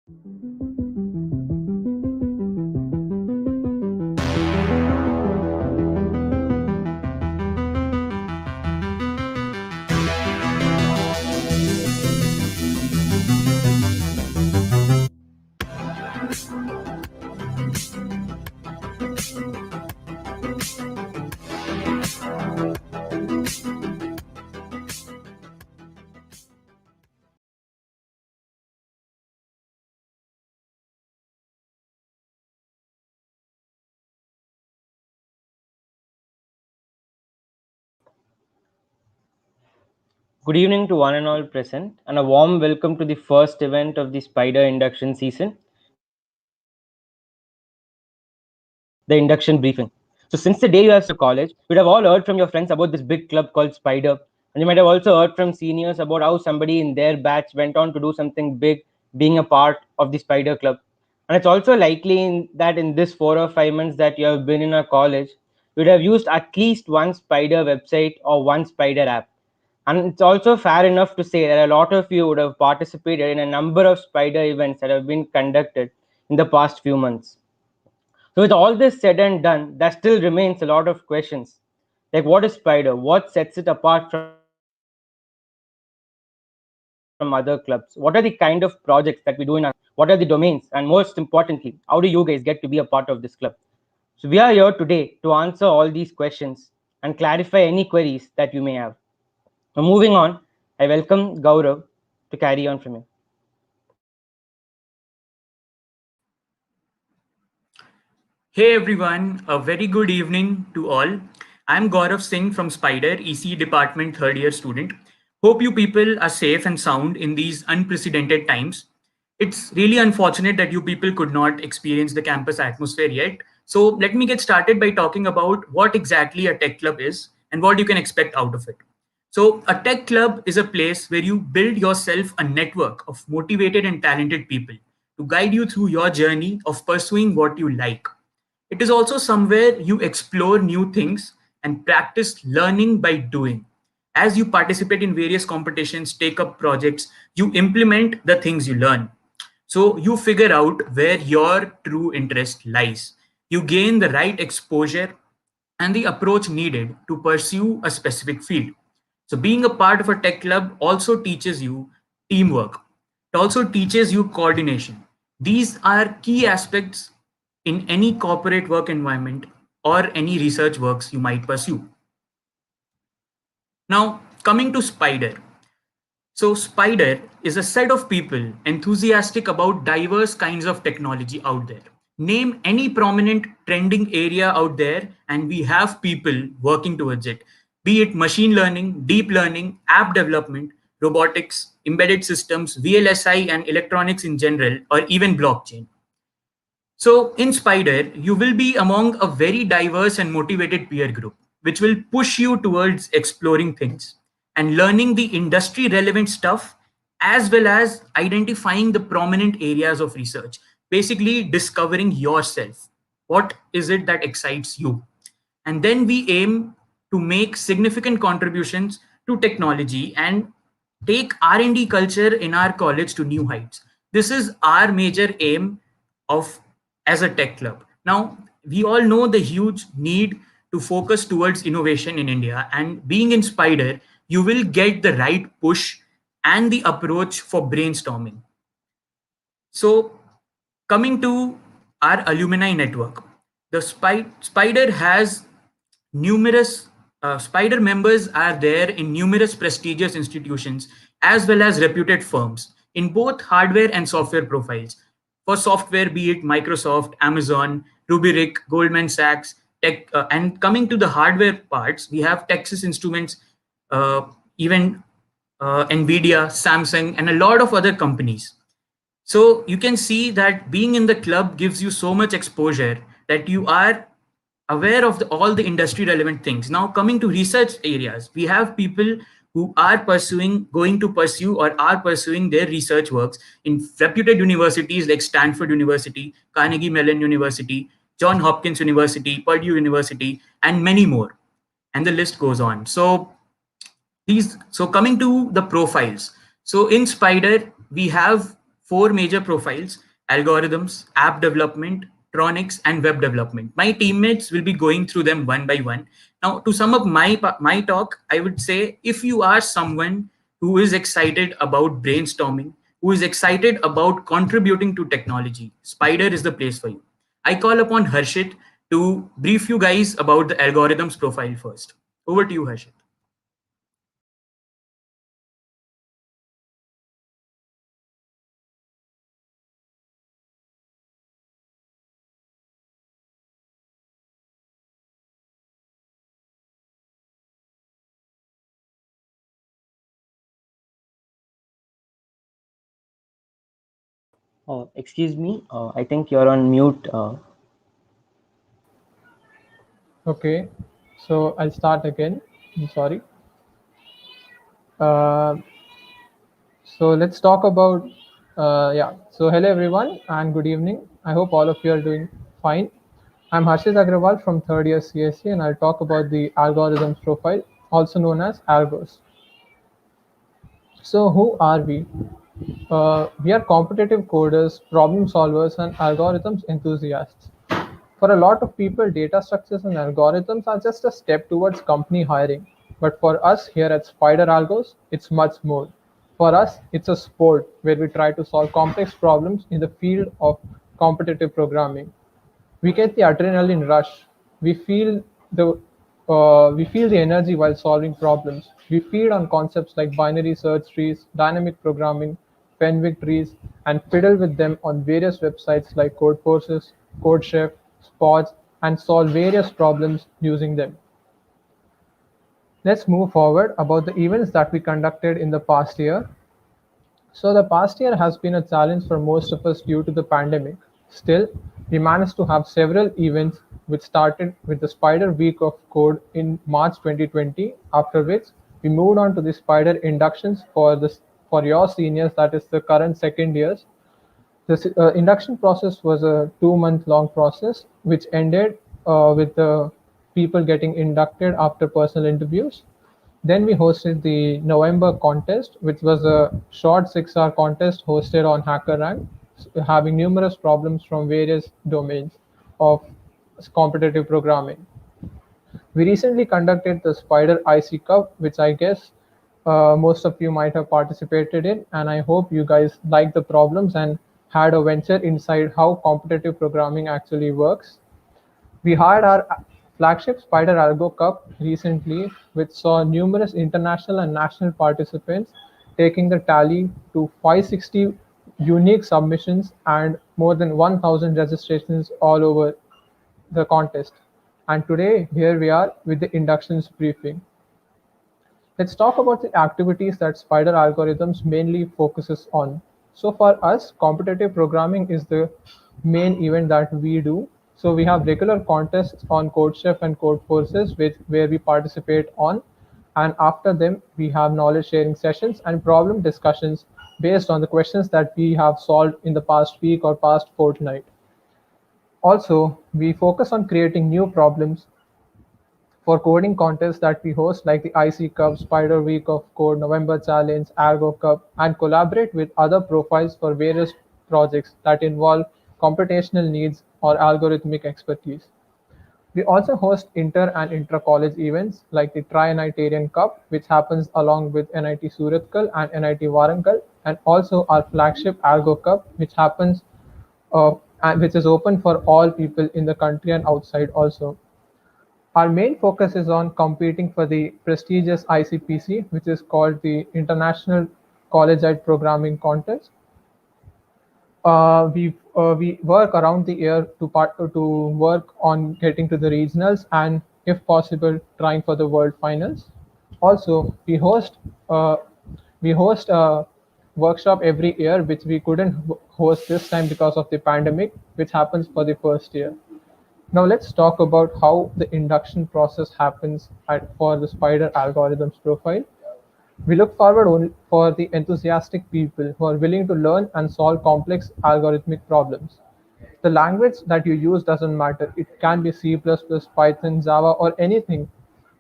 Good evening to one and all present, and a warm welcome to the first event of the Spider induction season, the induction briefing. So, since the day you have to college, you'd have all heard from your friends about this big club called Spider, and you might have also heard from seniors about how somebody in their batch went on to do something big, being a part of the Spider Club. And it's also likely that in this 4 or 5 months that you have been in a college, you'd have used at least one Spider website or one Spider app. And it's also fair enough to say that a lot of you would have participated in a number of Spider events that have been conducted in the past few months. So, with all this said and done, there still remains a lot of questions. Like, what is Spider? What sets it apart from other clubs? What are the kind of projects that we do in our, what are the domains? And most importantly, how do you guys get to be a part of this club? So, we are here today to answer all these questions and clarify any queries that you may have. Now, moving on, I welcome Gaurav to carry on from here. Hey everyone, a very good evening to all. I'm Gaurav Singh from Spider, EC Department third year student. Hope you people are safe and sound in these unprecedented times. It's really unfortunate that you people could not experience the campus atmosphere yet. So let me get started by talking about what exactly a tech club is and what you can expect out of it. So a tech club is a place where you build yourself a network of motivated and talented people to guide you through your journey of pursuing what you like. It is also somewhere you explore new things and practice learning by doing. As you participate in various competitions, take up projects, you implement the things you learn. So you figure out where your true interest lies. You gain the right exposure and the approach needed to pursue a specific field. So being a part of a tech club also teaches you teamwork. It also teaches you coordination. These are key aspects in any corporate work environment or any research works you might pursue. Now, coming to Spider. So, Spider is a set of people enthusiastic about diverse kinds of technology out there. Name any prominent trending area out there, and we have people working towards it. Be it machine learning, deep learning, app development, robotics, embedded systems, VLSI, and electronics in general, or even blockchain. So in Spider, you will be among a very diverse and motivated peer group, which will push you towards exploring things and learning the industry relevant stuff, as well as identifying the prominent areas of research, basically discovering yourself. What is it that excites you? And then we aim to make significant contributions to technology and take R&D culture in our college to new heights. This is our major aim of as a tech club. Now, we all know the huge need to focus towards innovation in India, and being in Spider, you will get the right push and the approach for brainstorming. So, coming to our alumni network, the Spider has numerous Spider members are there in numerous prestigious institutions as well as reputed firms in both hardware and software profiles. For software, be it Microsoft, Amazon, Rubrik, Goldman Sachs, Tech, and coming to the hardware parts, we have Texas Instruments, even Nvidia, Samsung, and a lot of other companies. So you can see that being in the club gives you so much exposure that you are aware of all the industry relevant things. Now coming to research areas, we have people who are going to pursue or are pursuing their research works in reputed universities like Stanford University, Carnegie Mellon University, John Hopkins University, Purdue University, and many more. And the list goes on. So coming to the profiles. So in Spider, we have four major profiles: algorithms, app development, tronics, and web development. My teammates will be going through them one by one. Now, to sum up my talk, I would say if you are someone who is excited about brainstorming, who is excited about contributing to technology, Spider is the place for you. I call upon Harshit to brief you guys about the algorithms profile first. Over to you, Harshit. Excuse me, I think you're on mute. Okay, so I'll start again. I'm sorry. Uh, so let's talk about, yeah. So hello everyone and good evening. I hope all of you are doing fine. I'm Harshit Agrawal from third year CSC and I'll talk about the algorithms profile, also known as algos. So who are we? We are competitive coders, problem solvers, and algorithms enthusiasts. For a lot of people, data structures and algorithms are just a step towards company hiring. But for us here at Spider Algos, it's much more. For us, it's a sport where we try to solve complex problems in the field of competitive programming. We get the adrenaline rush. We feel the we feel the energy while solving problems. We feed on concepts like binary search trees, dynamic programming, Fenwick trees, and fiddle with them on various websites like CodeForces, CodeChef, Spots, and solve various problems using them. Let's move forward about the events that we conducted in the past year. So the past year has been a challenge for most of us due to the pandemic. Still, we managed to have several events which started with the Spider Week of Code in March 2020, after which we moved on to the Spider inductions for your seniors, that is the current second years. The induction process was a 2 month long process which ended with the people getting inducted after personal interviews. Then we hosted the November contest, which was a short 6 hour contest hosted on HackerRank, having numerous problems from various domains of competitive programming. We recently conducted the Spider IC Cup, which I guess most of you might have participated in, and I hope you guys liked the problems and had a venture inside how competitive programming actually works. We had our flagship Spider Algo Cup recently, which saw numerous international and national participants, taking the tally to 560 unique submissions and more than 1,000 registrations all over the contest. And today, here we are with the inductions briefing. Let's talk about the activities that Spider Algorithms mainly focuses on. So for us, competitive programming is the main event that we do. So we have regular contests on CodeChef and CodeForces, where we participate on, and after them we have knowledge sharing sessions and problem discussions based on the questions that we have solved in the past week or past fortnight. Also, we focus on creating new problems for coding contests that we host, like the IC Cup, Spider Week of Code, November Challenge, Algo Cup, and collaborate with other profiles for various projects that involve computational needs or algorithmic expertise. We also host inter and intra college events like the Tri-Nitarian Cup, which happens along with NIT Surathkal and NIT Warangal, and also our flagship Algo Cup, which happens and which is open for all people in the country and outside also. Our main focus is on competing for the prestigious ICPC, which is called the International Collegiate Programming Contest. We work around the year to work on getting to the regionals and, if possible, trying for the world finals. Also, uh, we host a workshop every year, which we couldn't host this time because of the pandemic, which happens for the first year. Now let's talk about how the induction process happens for the Spider algorithms profile. We look forward only for the enthusiastic people who are willing to learn and solve complex algorithmic problems. The language that you use doesn't matter. It can be C++, Python, Java, or anything.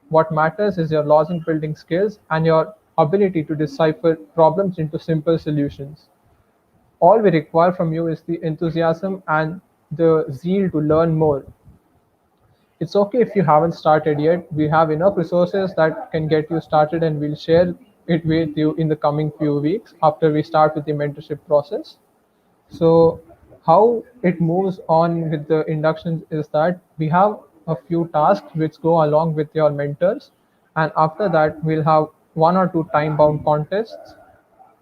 What matters is your logic building skills and your ability to decipher problems into simple solutions. All we require from you is the enthusiasm and the zeal to learn more. It's okay if you haven't started yet. We have enough resources that can get you started, and we'll share it with you in the coming few weeks after we start with the mentorship process. So, how it moves on with the inductions is that we have a few tasks which go along with your mentors, and after that, we'll have one or two time bound contests,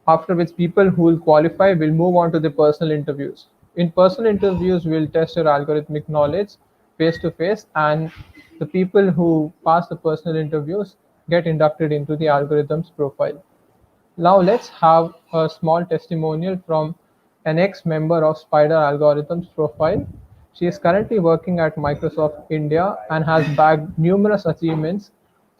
after which people who will qualify will move on to the personal interviews. In personal interviews, we'll test your algorithmic knowledge face to face, and the people who pass the personal interviews get inducted into the algorithms profile. Now let's have a small testimonial from an ex-member of Spider Algorithms profile. She is currently working at Microsoft India and has bagged numerous achievements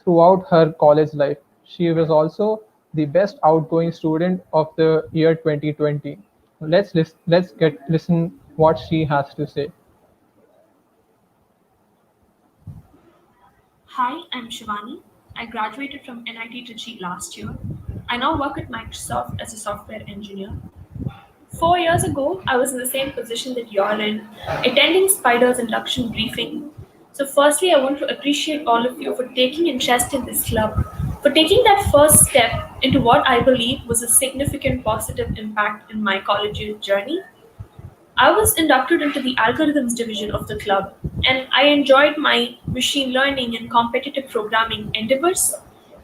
throughout her college life. She was also the best outgoing student of the year 2020. Let's listen what she has to say. Hi, I'm Shivani. I graduated from NIT Trichy last year. I now work at Microsoft as a software engineer. 4 years ago, I was in the same position that you're in, attending Spider's induction briefing. So, firstly, I want to appreciate all of you for taking interest in this club, for taking that first step into what I believe was a significant positive impact in my college journey. I was inducted into the algorithms division of the club, and I enjoyed my machine learning and competitive programming endeavors.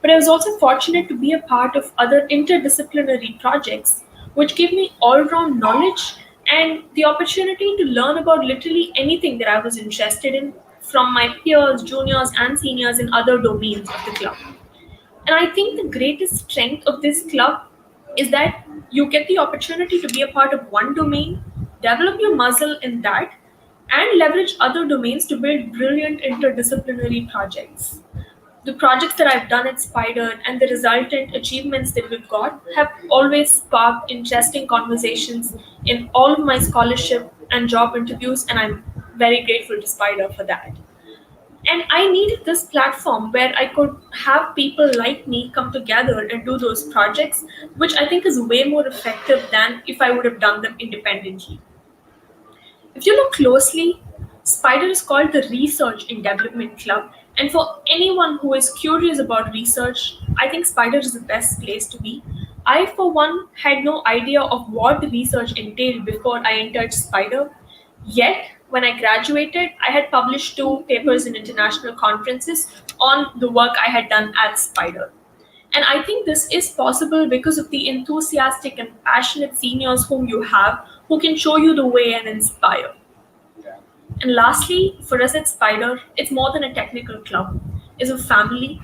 But I was also fortunate to be a part of other interdisciplinary projects, which gave me all round knowledge and the opportunity to learn about literally anything that I was interested in from my peers, juniors, and seniors in other domains of the club. And I think the greatest strength of this club is that you get the opportunity to be a part of one domain, develop your muscle in that, and leverage other domains to build brilliant interdisciplinary projects. The projects that I've done at Spider and the resultant achievements that we've got have always sparked interesting conversations in all of my scholarship and job interviews, and I'm very grateful to Spider for that. And I needed this platform where I could have people like me come together and do those projects, which I think is way more effective than if I would have done them independently. If you look closely, Spider is called the Research and Development Club. And for anyone who is curious about research, I think Spider is the best place to be. I, for one, had no idea of what the research entailed before I entered Spider. Yet, when I graduated, I had published two papers in international conferences on the work I had done at Spider. And I think this is possible because of the enthusiastic and passionate seniors whom you have who can show you the way and inspire. And lastly, for us at Spider, it's more than a technical club. It's a family.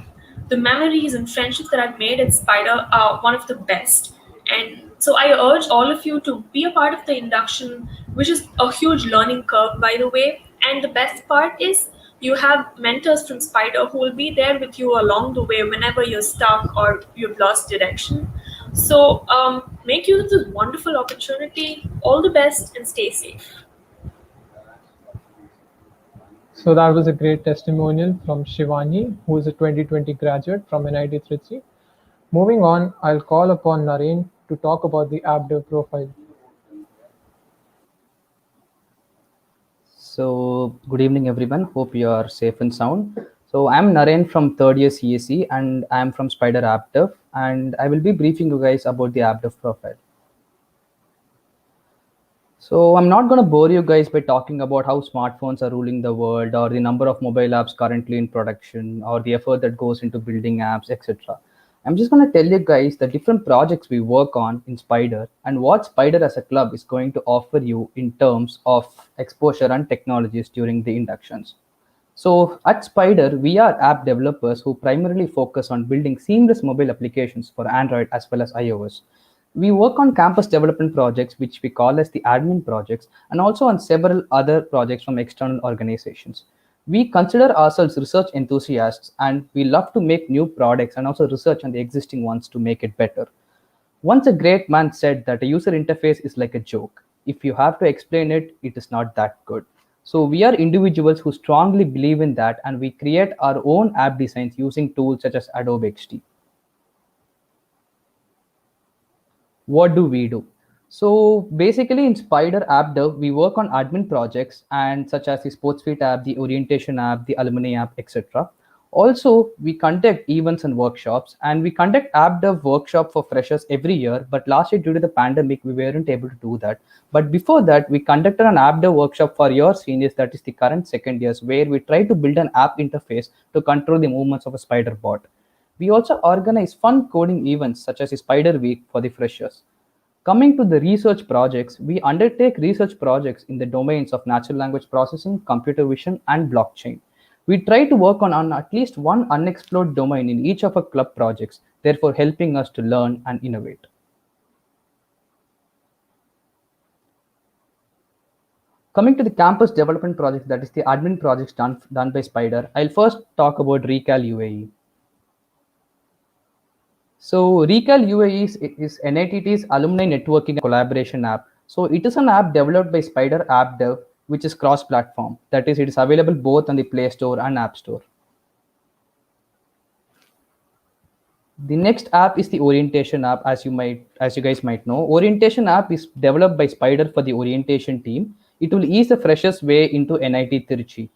The memories and friendships that I've made at Spider are one of the best. And so I urge all of you to be a part of the induction, which is a huge learning curve, by the way. And the best part is you have mentors from Spider who will be there with you along the way whenever you're stuck or you've lost direction. So make use of this wonderful opportunity. All the best and stay safe. So that was a great testimonial from Shivani, who is a 2020 graduate from NIT Trichy. Moving on, I'll call upon Naren to talk about the AppDev profile. So, good evening, everyone. Hope you are safe and sound. So, I'm Naren from third year CSE and I'm from Spider AppDev, and I will be briefing you guys about the AppDev profile. So, I'm not going to bore you guys by talking about how smartphones are ruling the world or the number of mobile apps currently in production or the effort that goes into building apps, etc. I'm just going to tell you guys the different projects we work on in Spider and what Spider as a club is going to offer you in terms of exposure and technologies during the inductions. So at Spider, we are app developers who primarily focus on building seamless mobile applications for Android as well as iOS. We work on campus development projects, which we call as the admin projects, and also on several other projects from external organizations. We consider ourselves research enthusiasts, and we love to make new products and also research on the existing ones to make it better. Once a great man said that a user interface is like a joke. If you have to explain it, it is not that good. So we are individuals who strongly believe in that, and we create our own app designs using tools such as Adobe XD. What do we do? So basically in Spider App Dev, we work on admin projects and such as the SportsFit app, the orientation app, the alumni app, etc. Also, we conduct events and workshops, and we conduct app dev workshop for freshers every year. But last year, due to the pandemic, we weren't able to do that. But before that, we conducted an app dev workshop for your seniors, that is the current second years, where we try to build an app interface to control the movements of a Spider bot. We also organize fun coding events such as the Spider Week for the freshers. Coming to the research projects, we undertake research projects in the domains of natural language processing, computer vision, and blockchain. We try to work on at least one unexplored domain in each of our club projects, therefore helping us to learn and innovate. Coming to the campus development project, that is the admin projects done by Spider, I'll first talk about Recall UAE. So Recall UAE is NITT's alumni networking collaboration app. So it is an app developed by Spider App Dev, which is cross-platform. That is, it is available both on the Play Store and App Store. The next app is the orientation app, as you guys might know. Orientation app is developed by Spider for the orientation team. It will ease the freshers way into NIT Tiruchi.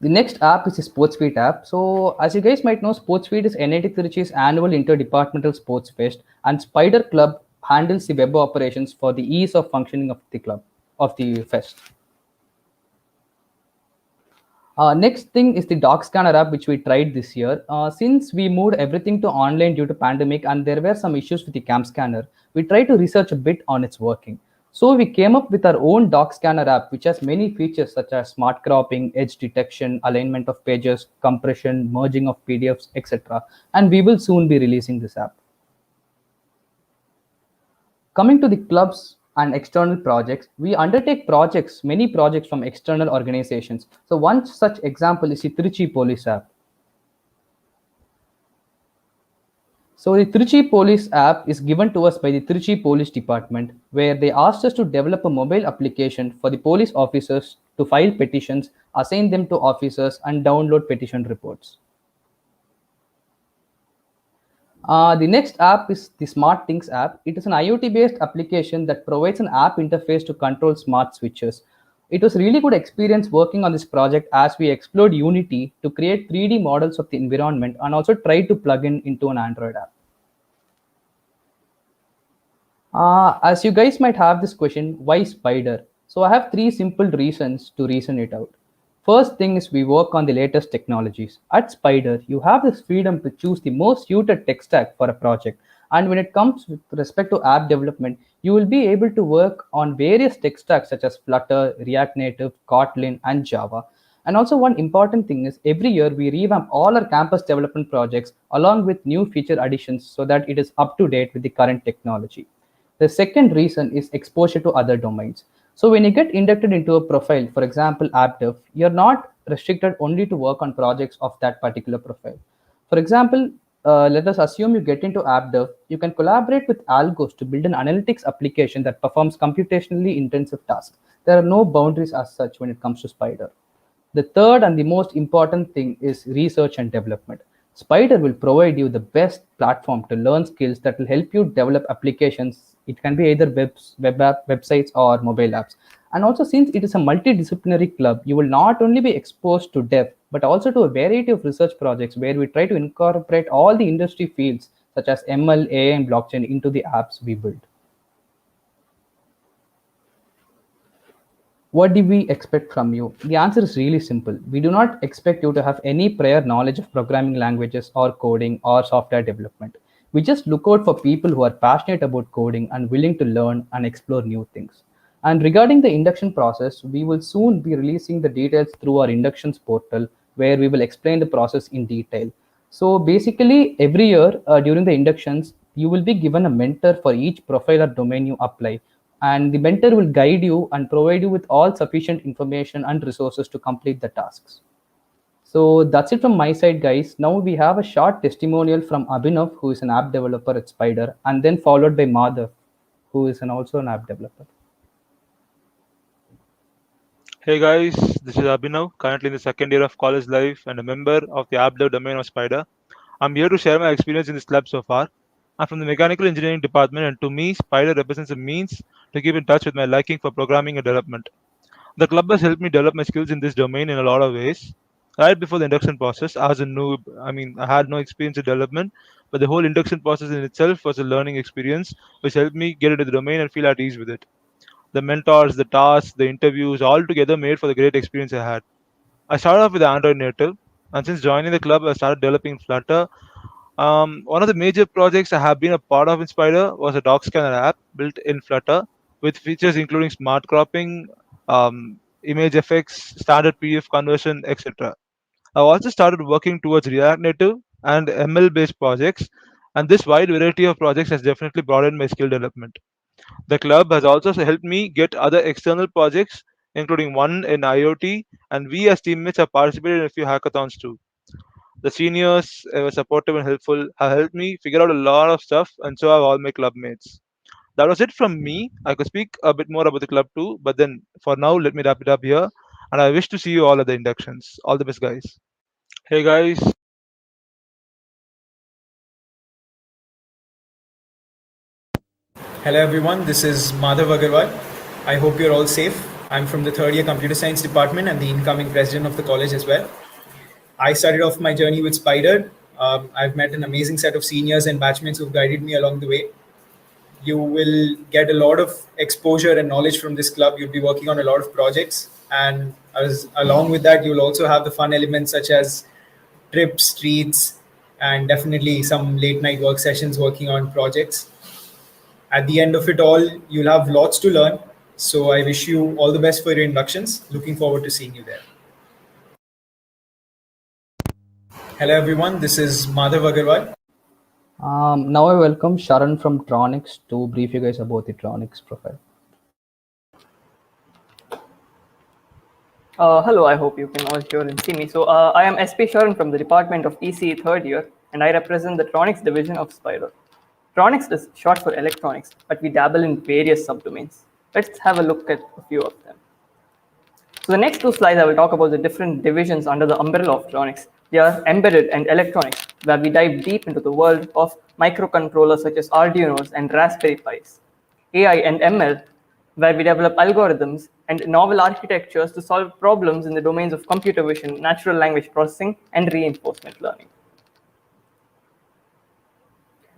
The next app is the SportsFeet app. So as you guys might know, SportsFeet is NIT Tiruchi's annual interdepartmental sports fest, and Spider Club handles the web operations for the ease of functioning of the club, of the fest. Next thing is the Doc Scanner app, which we tried this year. Since we moved everything to online due to pandemic and there were some issues with the Cam Scanner, we tried to research a bit on its working. So we came up with our own Doc Scanner app, which has many features such as smart cropping, edge detection, alignment of pages, compression, merging of PDFs, etc. And we will soon be releasing this app. Coming to the clubs and external projects, we undertake many projects from external organizations. So one such example is the Trichy Police app. So the Trichy Police app is given to us by the Trichy Police Department, where they asked us to develop a mobile application for the police officers to file petitions, assign them to officers, and download petition reports. The next app is the Smart Things app. It is an IoT-based application that provides an app interface to control smart switches. It was really good experience working on this project as we explored Unity to create 3D models of the environment and also tried to plug into an Android app. As you guys might have this question, why Spider? So I have 3 simple reasons to reason it out. First thing is we work on the latest technologies. At Spider, you have this freedom to choose the most suited tech stack for a project. And when it comes with respect to app development, you will be able to work on various tech stacks such as Flutter, React Native, Kotlin, and Java. And also one important thing is every year we revamp all our campus development projects along with new feature additions so that it is up to date with the current technology. The second reason is exposure to other domains. So when you get inducted into a profile, for example, AppDev, you're not restricted only to work on projects of that particular profile. For example, let us assume you get into AppDev, you can collaborate with Algos to build an analytics application that performs computationally intensive tasks. There are no boundaries as such when it comes to Spider. The third and the most important thing is research and development. Spider will provide you the best platform to learn skills that will help you develop applications. It can be either websites or mobile apps. And also, since it is a multidisciplinary club, you will not only be exposed to depth, but also to a variety of research projects where we try to incorporate all the industry fields such as ML, AI, and blockchain into the apps we build. What do we expect from you? The answer is really simple. We do not expect you to have any prior knowledge of programming languages or coding or software development. We just look out for people who are passionate about coding and willing to learn and explore new things. And regarding the induction process, we will soon be releasing the details through our inductions portal where we will explain the process in detail. So basically, every year during the inductions, you will be given a mentor for each profile or domain you apply, and the mentor will guide you and provide you with all sufficient information and resources to complete the tasks. So that's it from my side, guys. Now we have a short testimonial from Abhinav, who is an app developer at Spider, and then followed by Madhav, who is also an app developer. Hey guys, this is Abhinav, currently in the second year of college life and a member of the AppDev domain of Spider. I'm here to share my experience in this lab so far. I'm from the mechanical engineering department, and to me, Spider represents a means to keep in touch with my liking for programming and development. The club has helped me develop my skills in this domain in a lot of ways. Right before the induction process, I was a noob. I mean, I had no experience in development, but the whole induction process in itself was a learning experience, which helped me get into the domain and feel at ease with it. The mentors, the tasks, the interviews, all together made for the great experience I had. I started off with Android native, and since joining the club, I started developing Flutter. One of the major projects I have been a part of in Spider was a doc scanner app built in Flutter with features including smart cropping, image effects, standard PDF conversion, etc. I've also started working towards React Native and ML based projects, and this wide variety of projects has definitely broadened my skill development. The club has also helped me get other external projects, including one in IoT, and we as teammates have participated in a few hackathons too. The seniors were supportive and helpful, have helped me figure out a lot of stuff, and so have all my club mates. That was it from me. I could speak a bit more about the club too, but then for now, let me wrap it up here. And I wish to see you all at the inductions. All the best, guys. Hey, guys. Hello everyone, this is Madhav Agarwal. I hope you're all safe. I'm from the third year computer science department and the incoming president of the college as well. I started off my journey with Spider. I've met an amazing set of seniors and batchmates who've guided me along the way. You will get a lot of exposure and knowledge from this club. You'll be working on a lot of projects, and along with that, you'll also have the fun elements such as trips, treats, and definitely some late night work sessions working on projects. At the end of it all, you'll have lots to learn. So I wish you all the best for your inductions. Looking forward to seeing you there. Hello everyone, this is Madhav Agarwal. Now I welcome Sharan from Tronics to brief you guys about the Tronics profile. Hello, I hope you can all hear and see me. So I am SP Sharan from the Department of ECE third year, and I represent the Tronics division of Spider. Tronics is short for electronics, but we dabble in various subdomains. Let's have a look at a few of them. So the next two slides, I will talk about the different divisions under the umbrella of Tronics. They are embedded and electronics, where we dive deep into the world of microcontrollers such as Arduinos and Raspberry Pis. AI and ML, where we develop algorithms and novel architectures to solve problems in the domains of computer vision, natural language processing, and reinforcement learning.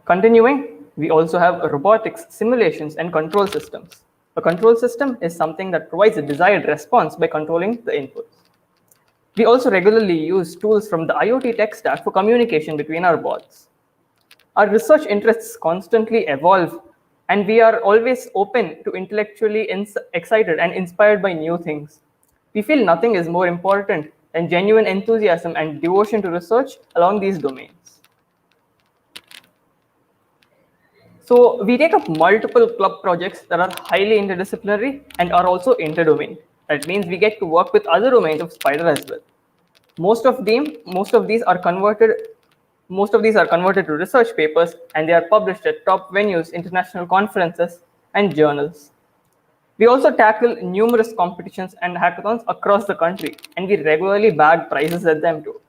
Continuing, we also have robotics, simulations, and control systems. A control system is something that provides a desired response by controlling the inputs. We also regularly use tools from the IoT tech stack for communication between our bots. Our research interests constantly evolve, and we are always open to intellectually excited and inspired by new things. We feel nothing is more important than genuine enthusiasm and devotion to research along these domains. So we take up multiple club projects that are highly interdisciplinary and are also interdomain. That means we get to work with other domains of Spider as well. Most of these are converted to research papers, and they are published at top venues, international conferences, and journals. We also tackle numerous competitions and hackathons across the country, and we regularly bag prizes at them too.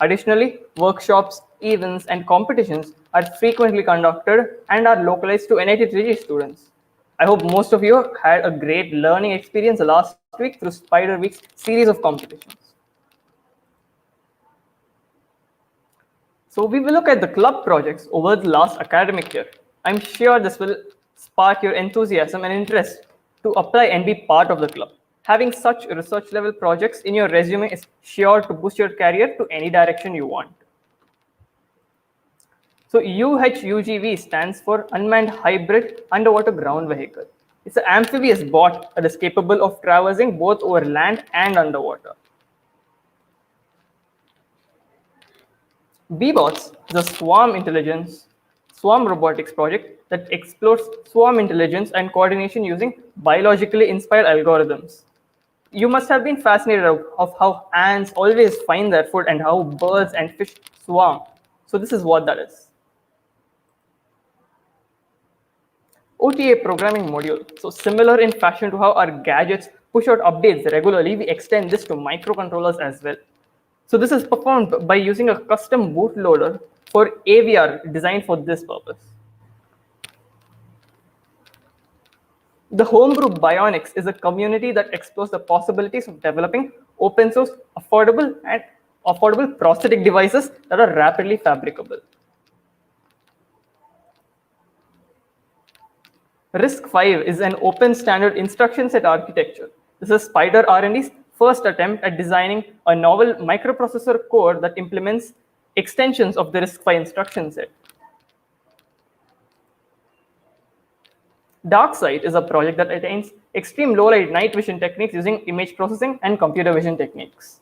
Additionally, workshops, events, and competitions are frequently conducted and are localized to NIT Trichy students. I hope most of you had a great learning experience last week through Spider Week's series of competitions. So we will look at the club projects over the last academic year. I'm sure this will spark your enthusiasm and interest to apply and be part of the club. Having such research level projects in your resume is sure to boost your career to any direction you want. So UHUGV stands for Unmanned Hybrid Underwater Ground Vehicle. It's an amphibious bot that is capable of traversing both over land and underwater. BBOTS is a swarm robotics project that explores swarm intelligence and coordination using biologically inspired algorithms. You must have been fascinated of how ants always find their food and how birds and fish swarm. So this is what that is. OTA programming module. So similar in fashion to how our gadgets push out updates regularly, we extend this to microcontrollers as well. So this is performed by using a custom bootloader for AVR designed for this purpose. The Homebrew Bionics is a community that explores the possibilities of developing open source, affordable prosthetic devices that are rapidly fabricable. RISC-V is an open standard instruction set architecture. This is Spider R&D's first attempt at designing a novel microprocessor core that implements extensions of the RISC-V instruction set. DarkSight is a project that attains extreme low-light night vision techniques using image processing and computer vision techniques.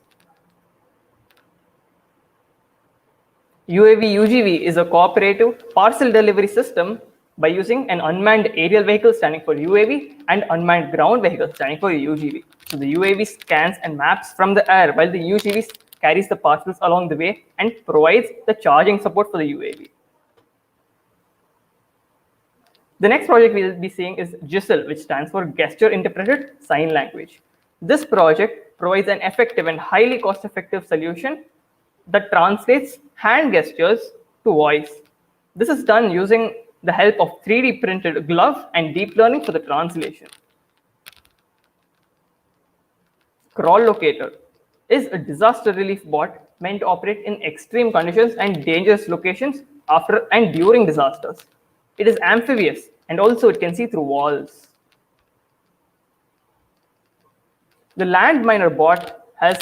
UAV UGV is a cooperative parcel delivery system by using an unmanned aerial vehicle standing for UAV and unmanned ground vehicle standing for UGV. So the UAV scans and maps from the air while the UGV carries the parcels along the way and provides the charging support for the UAV. The next project we'll be seeing is GISL, which stands for Gesture Interpreted Sign Language. This project provides an effective and highly cost-effective solution that translates hand gestures to voice. This is done using the help of 3D printed glove and deep learning for the translation. Crawl Locator is a disaster relief bot meant to operate in extreme conditions and dangerous locations after and during disasters. It is amphibious and also it can see through walls. The Landminer bot has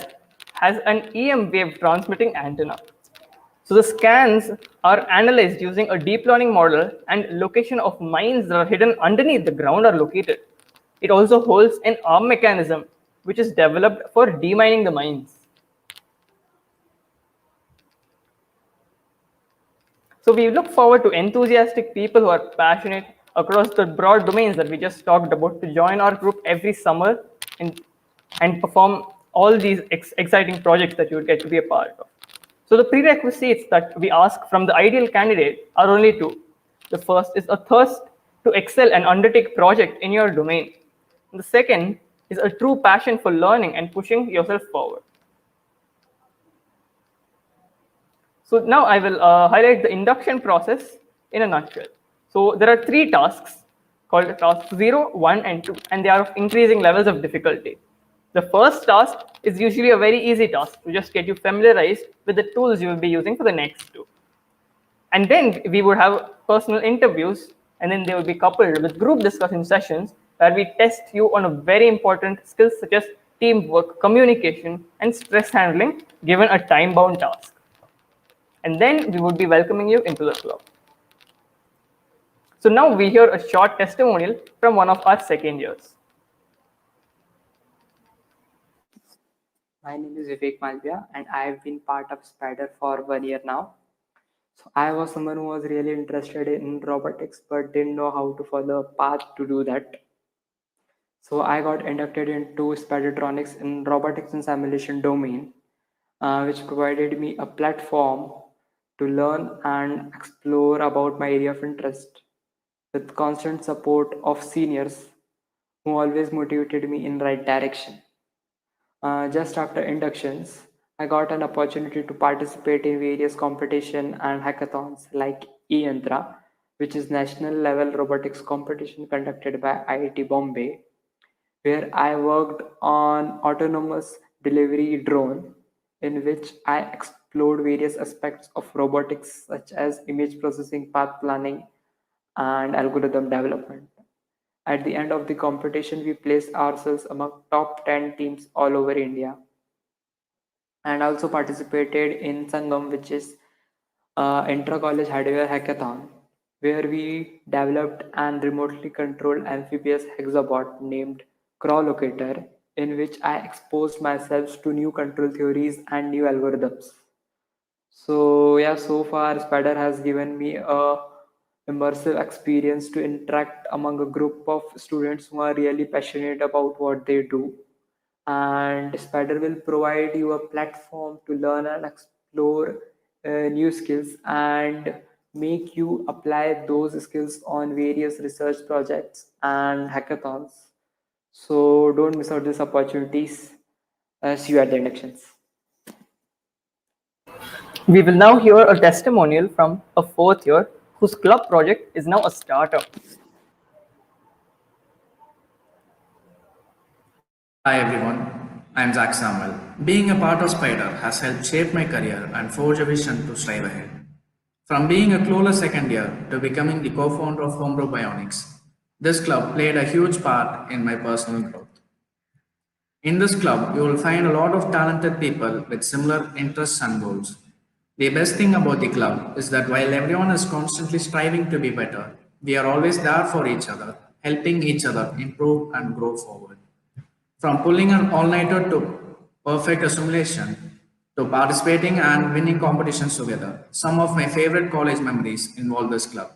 an EM wave transmitting antenna. So the scans are analyzed using a deep learning model and location of mines that are hidden underneath the ground are located. It also holds an arm mechanism which is developed for demining the mines. So we look forward to enthusiastic people who are passionate across the broad domains that we just talked about to join our group every summer and perform all these exciting projects that you would get to be a part of. So the prerequisites that we ask from the ideal candidate are only two. The first is a thirst to excel and undertake project in your domain. And the second is a true passion for learning and pushing yourself forward. So now I will highlight the induction process in a nutshell. So there are 3 tasks called tasks 0, 1, and 2, and they are of increasing levels of difficulty. The first task is usually a very easy task to just get you familiarized with the tools you will be using for the next 2. And then we would have personal interviews, and then they will be coupled with group discussion sessions where we test you on a very important skills such as teamwork, communication, and stress handling given a time-bound task. And then we would be welcoming you into the club. So now we hear a short testimonial from one of our second years. My name is Vivek Malviya and I have been part of Spider for 1 year now. So I was someone who was really interested in robotics but didn't know how to follow a path to do that. So I got inducted into Spidertronics in robotics and simulation domain, which provided me a platform to learn and explore about my area of interest with constant support of seniors who always motivated me in the right direction. Just after inductions, I got an opportunity to participate in various competition and hackathons like eYantra, which is national level robotics competition conducted by IIT Bombay, where I worked on autonomous delivery drone, in which I explored various aspects of robotics such as image processing, path planning, and algorithm development. At the end of the competition, we placed ourselves among top 10 teams all over India, and also participated in Sangam, which is intra-college hardware hackathon, where we developed and remotely controlled amphibious hexabot named Crawl Locator, in which I exposed myself to new control theories and new algorithms. So yeah, so far Spider has given me a immersive experience to interact among a group of students who are really passionate about what they do. And Spider will provide you a platform to learn and explore new skills and make you apply those skills on various research projects and hackathons. So don't miss out these opportunities. See you at the inductions. We will now hear a testimonial from a fourth year whose club project is now a startup. Hi everyone, I'm Zach Samuel. Being a part of Spider has helped shape my career and forge a vision to strive ahead. From being a clueless second year to becoming the co-founder of Homebrew Bionics, this club played a huge part in my personal growth. In this club, you will find a lot of talented people with similar interests and goals. The best thing about the club is that while everyone is constantly striving to be better, we are always there for each other, helping each other improve and grow forward. From pulling an all-nighter to perfect assimilation to participating and winning competitions together, some of my favorite college memories involve this club.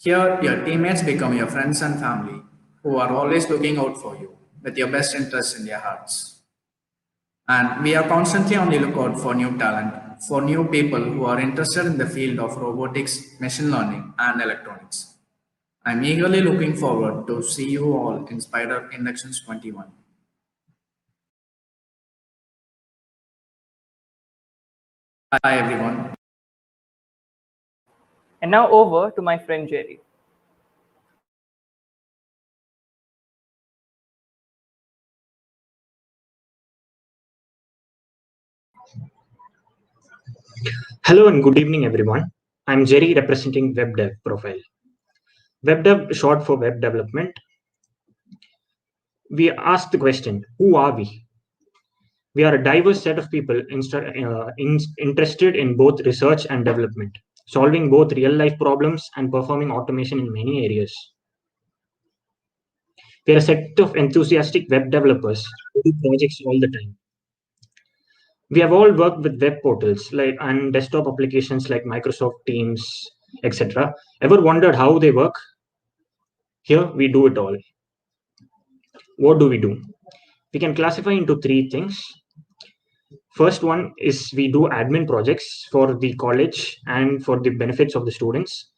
Here, your teammates become your friends and family who are always looking out for you with your best interests in their hearts. And we are constantly on the lookout for new talent, for new people who are interested in the field of robotics, machine learning, and electronics. I'm eagerly looking forward to see you all in Spider Inductions 21. Hi everyone. And now over to my friend Jerry. Hello and good evening, everyone. I'm Jerry representing WebDev profile. WebDev short for web development. We ask the question, who are we? We are a diverse set of people interested in both research and development, solving both real-life problems and performing automation in many areas. We are a set of enthusiastic web developers who do projects all the time. We have all worked with web portals and desktop applications like Microsoft Teams, etc. Ever wondered how they work? Here we do it all. What do? We can classify into three things. First one is we do admin projects for the college and for the benefits of the students.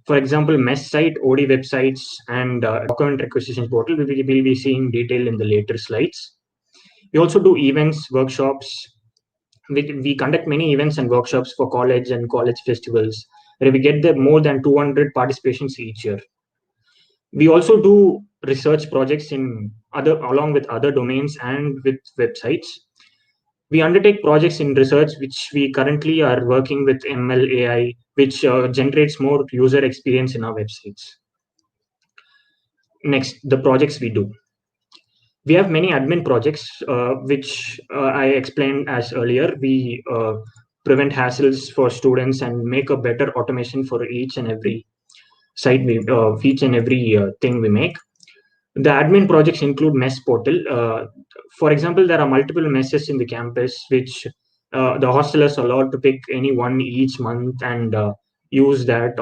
For example, MES site, OD websites, and document requisition portal. We will be seeing detail in the later slides. We also do events, workshops. We conduct many events and workshops for college and college festivals, where we get more than 200 participations each year. We also do research projects along with other domains and with websites. We undertake projects in research, which we currently are working with ML AI, which generates more user experience in our websites. Next, the projects we do. We have many admin projects, which I explained as earlier. We prevent hassles for students and make a better automation for each and every site, each and every thing we make. The admin projects include MES portal. For example, there are multiple messes in the campus, which the hostelers are allowed to pick any one each month and use that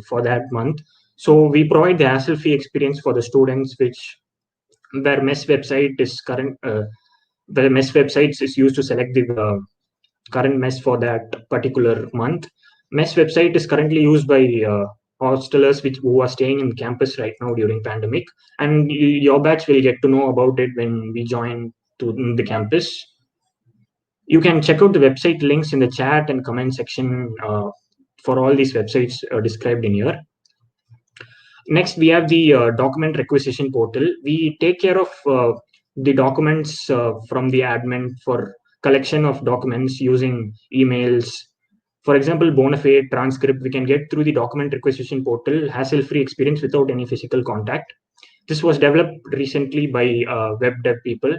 for that month. So we provide the hassle-free experience for the students, where MES website is where MES websites is used to select the current MES for that particular month. MES website is currently used by hostelers who are staying in campus right now during pandemic, and your batch will get to know about it when we join to the campus. You can check out the website links in the chat and comment section for all these websites described in here. Next, we have the document requisition portal. We take care of the documents from the admin for collection of documents using emails. For example, bona fide transcript, we can get through the document requisition portal, hassle-free experience without any physical contact. This was developed recently by web dev people.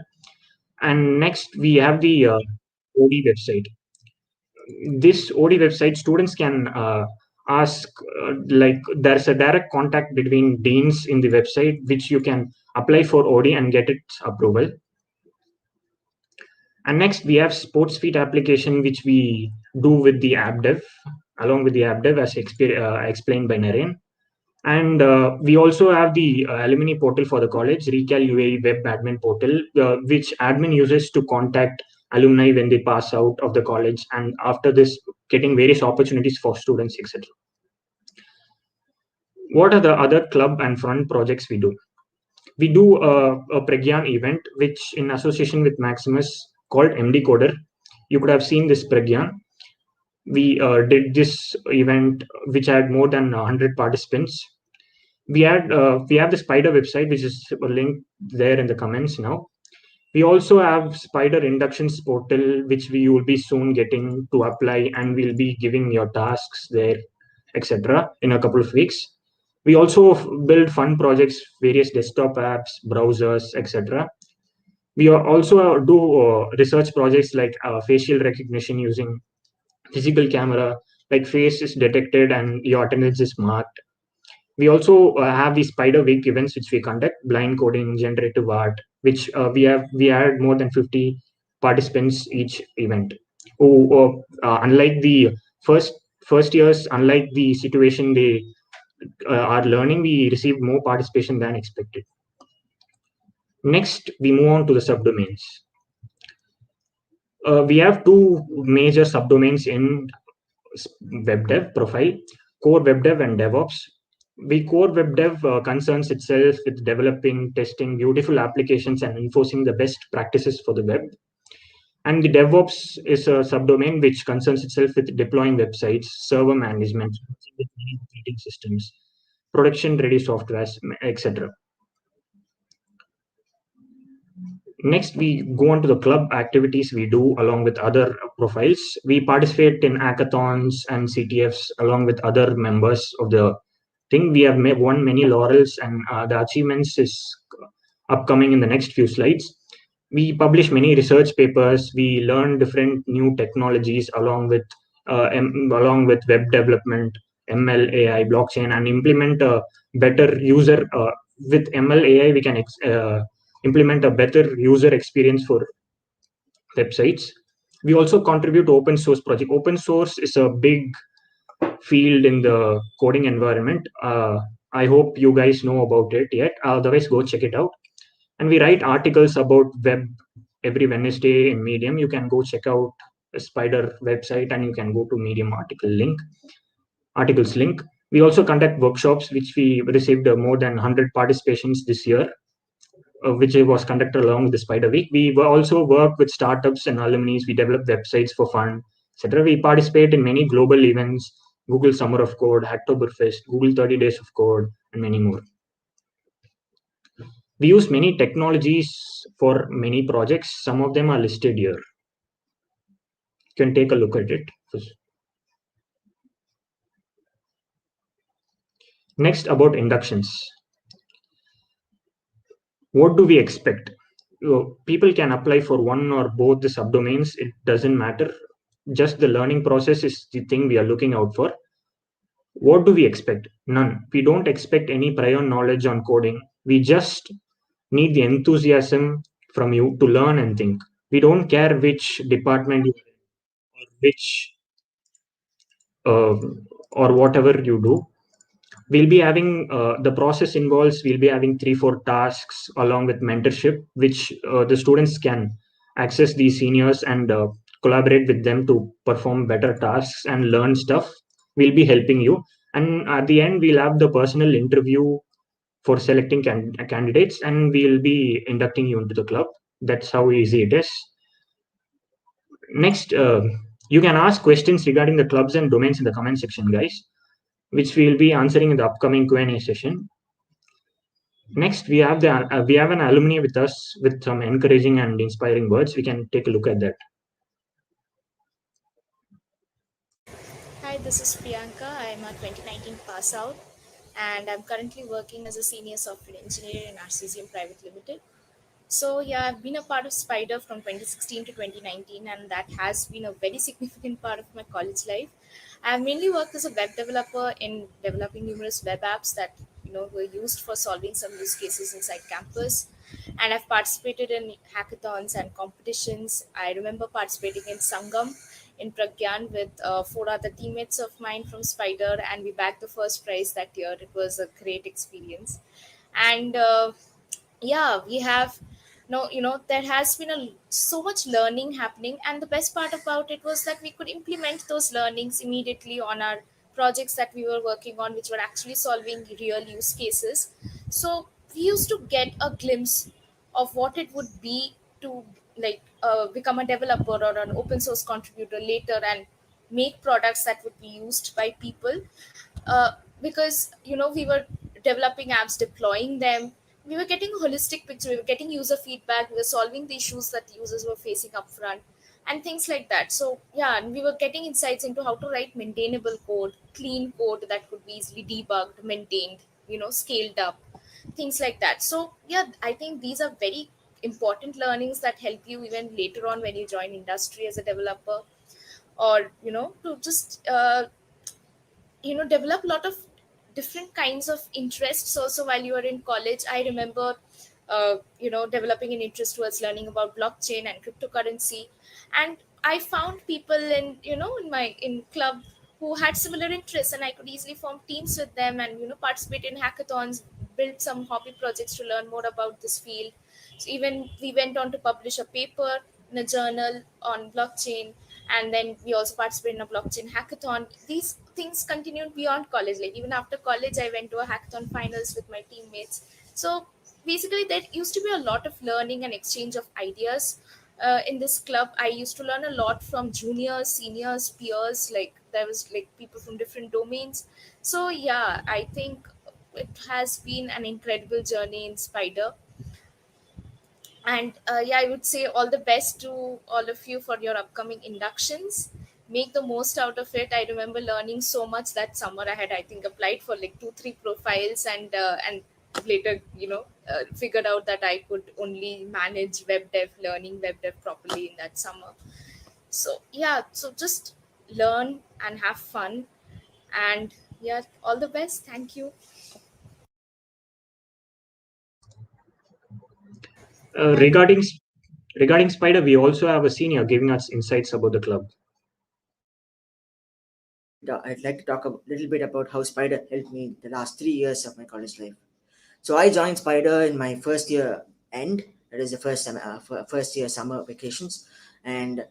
And next, we have the OD website. This OD website, students can ask, there's a direct contact between deans in the website, which you can apply for OD and get its approval. And next, we have SportsFeet application, which we do with the app dev, along with the app dev, as explained by Naren. And we also have the alumni portal for the college, Recal UAE web admin portal, which admin uses to contact alumni when they pass out of the college, and after this, getting various opportunities for students, etc. What are the other club and front projects we do? We do a Pragyan event, which in association with Maximus, called MD Coder. You could have seen this Pragyan. We did this event which had more than 100 participants. We have the Spider website, which is linked there in the comments now. We also have Spider inductions portal, which we will be soon getting to apply, and we'll be giving your tasks there, etc. in a couple of weeks. We also build fun projects, various desktop apps, browsers, etc. We also do research projects like facial recognition using physical camera, like face is detected and your attendance is marked. We also have the Spider Week events which we conduct, blind coding, generative art, which we had more than 50 participants each event. Unlike the first years, unlike the situation they are learning, we received more participation than expected. Next, we move on to the subdomains. We have two major subdomains in web dev profile: core web dev and DevOps. Core web dev concerns itself with developing, testing beautiful applications and enforcing the best practices for the web. And the DevOps is a subdomain which concerns itself with deploying websites, server management, operating systems, production ready software, etc. Next, we go on to the club activities we do along with other profiles. We participate in hackathons and CTFs along with other members of the thing. We have won many laurels, and the achievements is upcoming in the next few slides. We publish many research papers. We learn different new technologies along with web development, ML, AI, blockchain, and implement a better user with ML AI. We can implement a better user experience for websites. We also contribute to open source project. Open source is a big field in the coding environment. I hope you guys know about it yet. Otherwise, go check it out. And we write articles about web every Wednesday in Medium. You can go check out the Spider website and you can go to Medium articles link. We also conduct workshops, which we received more than 100 participations this year, which was conducted along with the Spider Week. We also work with startups and alumni. We develop websites for fun, etc. We participate in many global events: Google Summer of Code, Hacktoberfest, Google 30 Days of Code, and many more. We use many technologies for many projects. Some of them are listed here. You can take a look at it. Next, about inductions. What do we expect? People can apply for one or both the subdomains. It doesn't matter. Just the learning process is the thing we are looking out for. What do we expect? None. We don't expect any prior knowledge on coding. We just need the enthusiasm from you to learn and think. We don't care which department or which or whatever you do. We'll be having the process involves we'll be having 3-4 tasks along with mentorship, which the students can access these seniors and collaborate with them to perform better tasks and learn stuff. We'll be helping you, and at the end we'll have the personal interview for selecting candidates, and we'll be inducting you into the club. That's how easy it is. Next, you can ask questions regarding the clubs and domains in the comment section, guys, which we'll be answering in the upcoming Q&A session. Next, we have an alumni with us with some encouraging and inspiring words. We can take a look at that. Hi, this is Priyanka. I'm a 2019 pass out, and I'm currently working as a senior software engineer in RCCM Private Limited. So yeah, I've been a part of Spider from 2016 to 2019, and that has been a very significant part of my college life. I've mainly worked as a web developer in developing numerous web apps that were used for solving some use cases inside campus. And I've participated in hackathons and competitions. I remember participating in Sangam in Pragyan with 4 other teammates of mine from Spider, and we bagged the first prize that year. It was a great experience. And yeah, we have there has been so much learning happening, and the best part about it was that we could implement those learnings immediately on our projects that we were working on, which were actually solving real use cases. So we used to get a glimpse of what it would be to become a developer or an open source contributor later, and make products that would be used by people, because we were developing apps, deploying them. We were getting a holistic picture, we were getting user feedback, we were solving the issues that users were facing up front, and things like that. So yeah, and we were getting insights into how to write maintainable code, clean code that could be easily debugged, maintained, scaled up, things like that. So yeah, I think these are very important learnings that help you even later on when you join industry as a developer, or to just develop a lot of different kinds of interests also while you are in college. I remember developing an interest towards learning about blockchain and cryptocurrency, and I found people in club who had similar interests, and I could easily form teams with them and participate in hackathons, build some hobby projects to learn more about this field. So even we went on to publish a paper in a journal on blockchain, and then we also participated in a blockchain hackathon. These things continued beyond college. Like even after college, I went to a hackathon finals with my teammates. So basically, there used to be a lot of learning and exchange of ideas in this club. I used to learn a lot from juniors, seniors, peers. Like there was like people from different domains. So yeah, I think it has been an incredible journey in Spider. And yeah, I would say all the best to all of you for your upcoming inductions. Make the most out of it. I remember learning so much that summer. I had, I think, applied for like 2 3 profiles, and later figured out that I could only manage web dev, learning web dev properly in that summer. So yeah, so just learn and have fun, and yeah, all the best. Thank you. Regarding Spider, we also have a senior giving us insights about the club. I'd like to talk a little bit about how Spider helped me the last 3 years of my college life. So I joined Spider in my first year end, that is the first year summer vacations. And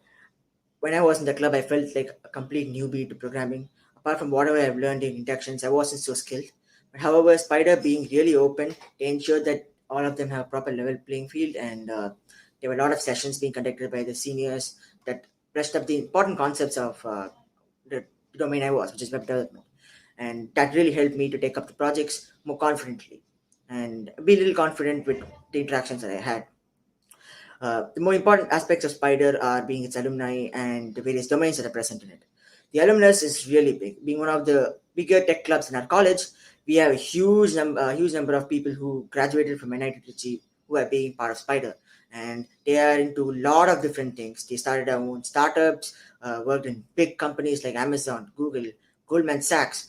when I was in the club, I felt like a complete newbie to programming. Apart from whatever I've learned in inductions, I wasn't so skilled. But however, Spider being really open, they ensured that all of them have a proper level playing field, and there were a lot of sessions being conducted by the seniors that brushed up the important concepts of the domain I was, which is web development. And that really helped me to take up the projects more confidently and be a little confident with the interactions that I had. The more important aspects of Spider are being its alumni and the various domains that are present in it. The alumnus is really big. Being one of the bigger tech clubs in our college, we have a huge number of people who graduated from NIT Trichy who are being part of Spider, and they are into a lot of different things. They started their own startups, worked in big companies like Amazon, Google, Goldman Sachs,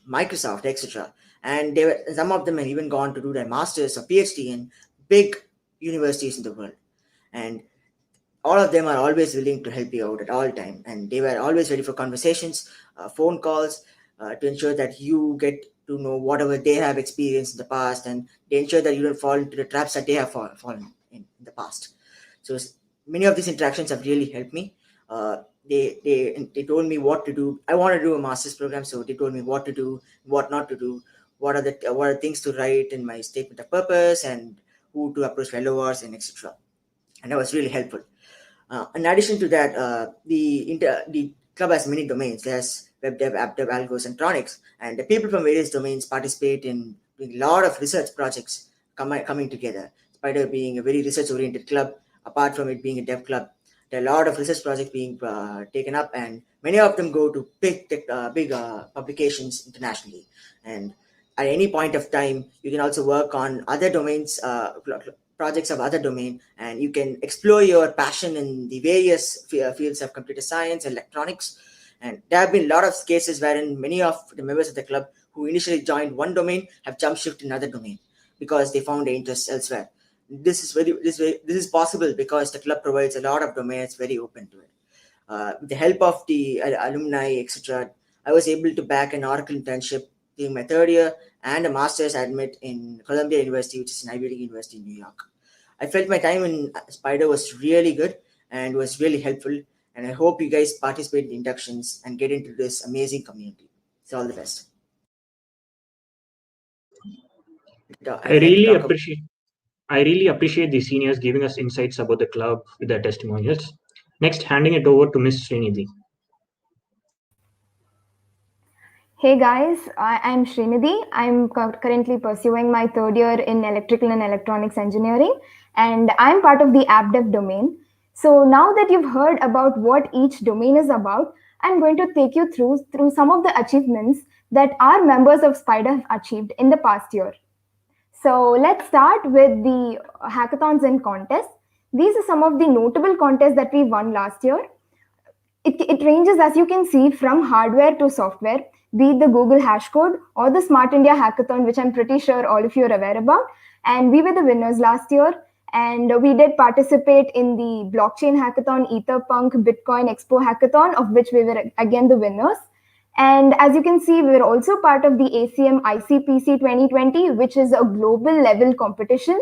Microsoft, etc. And some of them have even gone to do their masters or PhD in big universities in the world. And all of them are always willing to help you out at all time, and they were always ready for conversations, phone calls, to ensure that you get to know whatever they have experienced in the past, and they ensure that you don't fall into the traps that they have fallen in the past. So many of these interactions have really helped me. They told me what to do. I want to do a master's program, so they told me what to do, what not to do, what are things to write in my statement of purpose, and who to approach followers, and etc. And that was really helpful. In addition to that, the club has many domains. There's web dev, app dev, algos, and tronics, and the people from various domains participate in a lot of research projects coming together. Spider being a very research-oriented club, apart from it being a dev club, there are a lot of research projects being taken up, and many of them go to big publications internationally. And at any point of time, you can also work on other domains, projects of other domain, and you can explore your passion in the various fields of computer science, electronics. And there have been a lot of cases wherein many of the members of the club who initially joined one domain have jump shifted another domain because they found their interests elsewhere. This is possible because the club provides a lot of domains very open to it. With the help of the alumni, etc., I was able to back an Oracle internship during my third year and a master's admit in Columbia University, which is an Ivy League university in New York. I felt my time in Spider was really good and was really helpful. And I hope you guys participate in inductions and get into this amazing community. So all the best. I really appreciate the seniors giving us insights about the club with their testimonials. Next, handing it over to Ms. Srinidhi. Hey guys, I'm Srinidhi. I'm currently pursuing my third year in electrical and electronics engineering, and I'm part of the app dev domain. So now that you've heard about what each domain is about, I'm going to take you through some of the achievements that our members of Spider have achieved in the past year. So let's start with the hackathons and contests. These are some of the notable contests that we won last year. It ranges, as you can see, from hardware to software, be it the Google Hashcode or the Smart India Hackathon, which I'm pretty sure all of you are aware about. And we were the winners last year. And we did participate in the Blockchain Hackathon, Etherpunk, Bitcoin Expo Hackathon, of which we were again the winners. And as you can see, we're also part of the ACM ICPC 2020, which is a global level competition.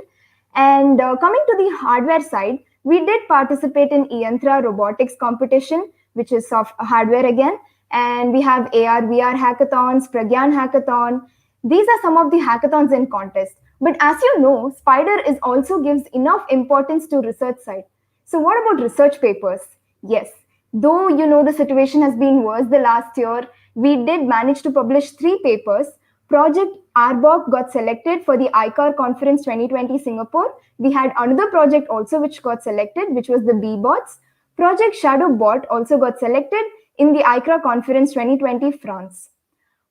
And coming to the hardware side, we did participate in Yantra robotics competition, which is hardware again. And we have AR, VR hackathons, Pragyan hackathon. These are some of the hackathons and contests. But as you know, Spider is also gives enough importance to research side. So what about research papers? Yes, though you know the situation has been worse the last year, we did manage to publish 3 papers. Project Arbok got selected for the ICAR Conference 2020 Singapore. We had another project also which got selected, which was the B-Bots. Project Shadow Bot also got selected in the ICRA Conference 2020 France.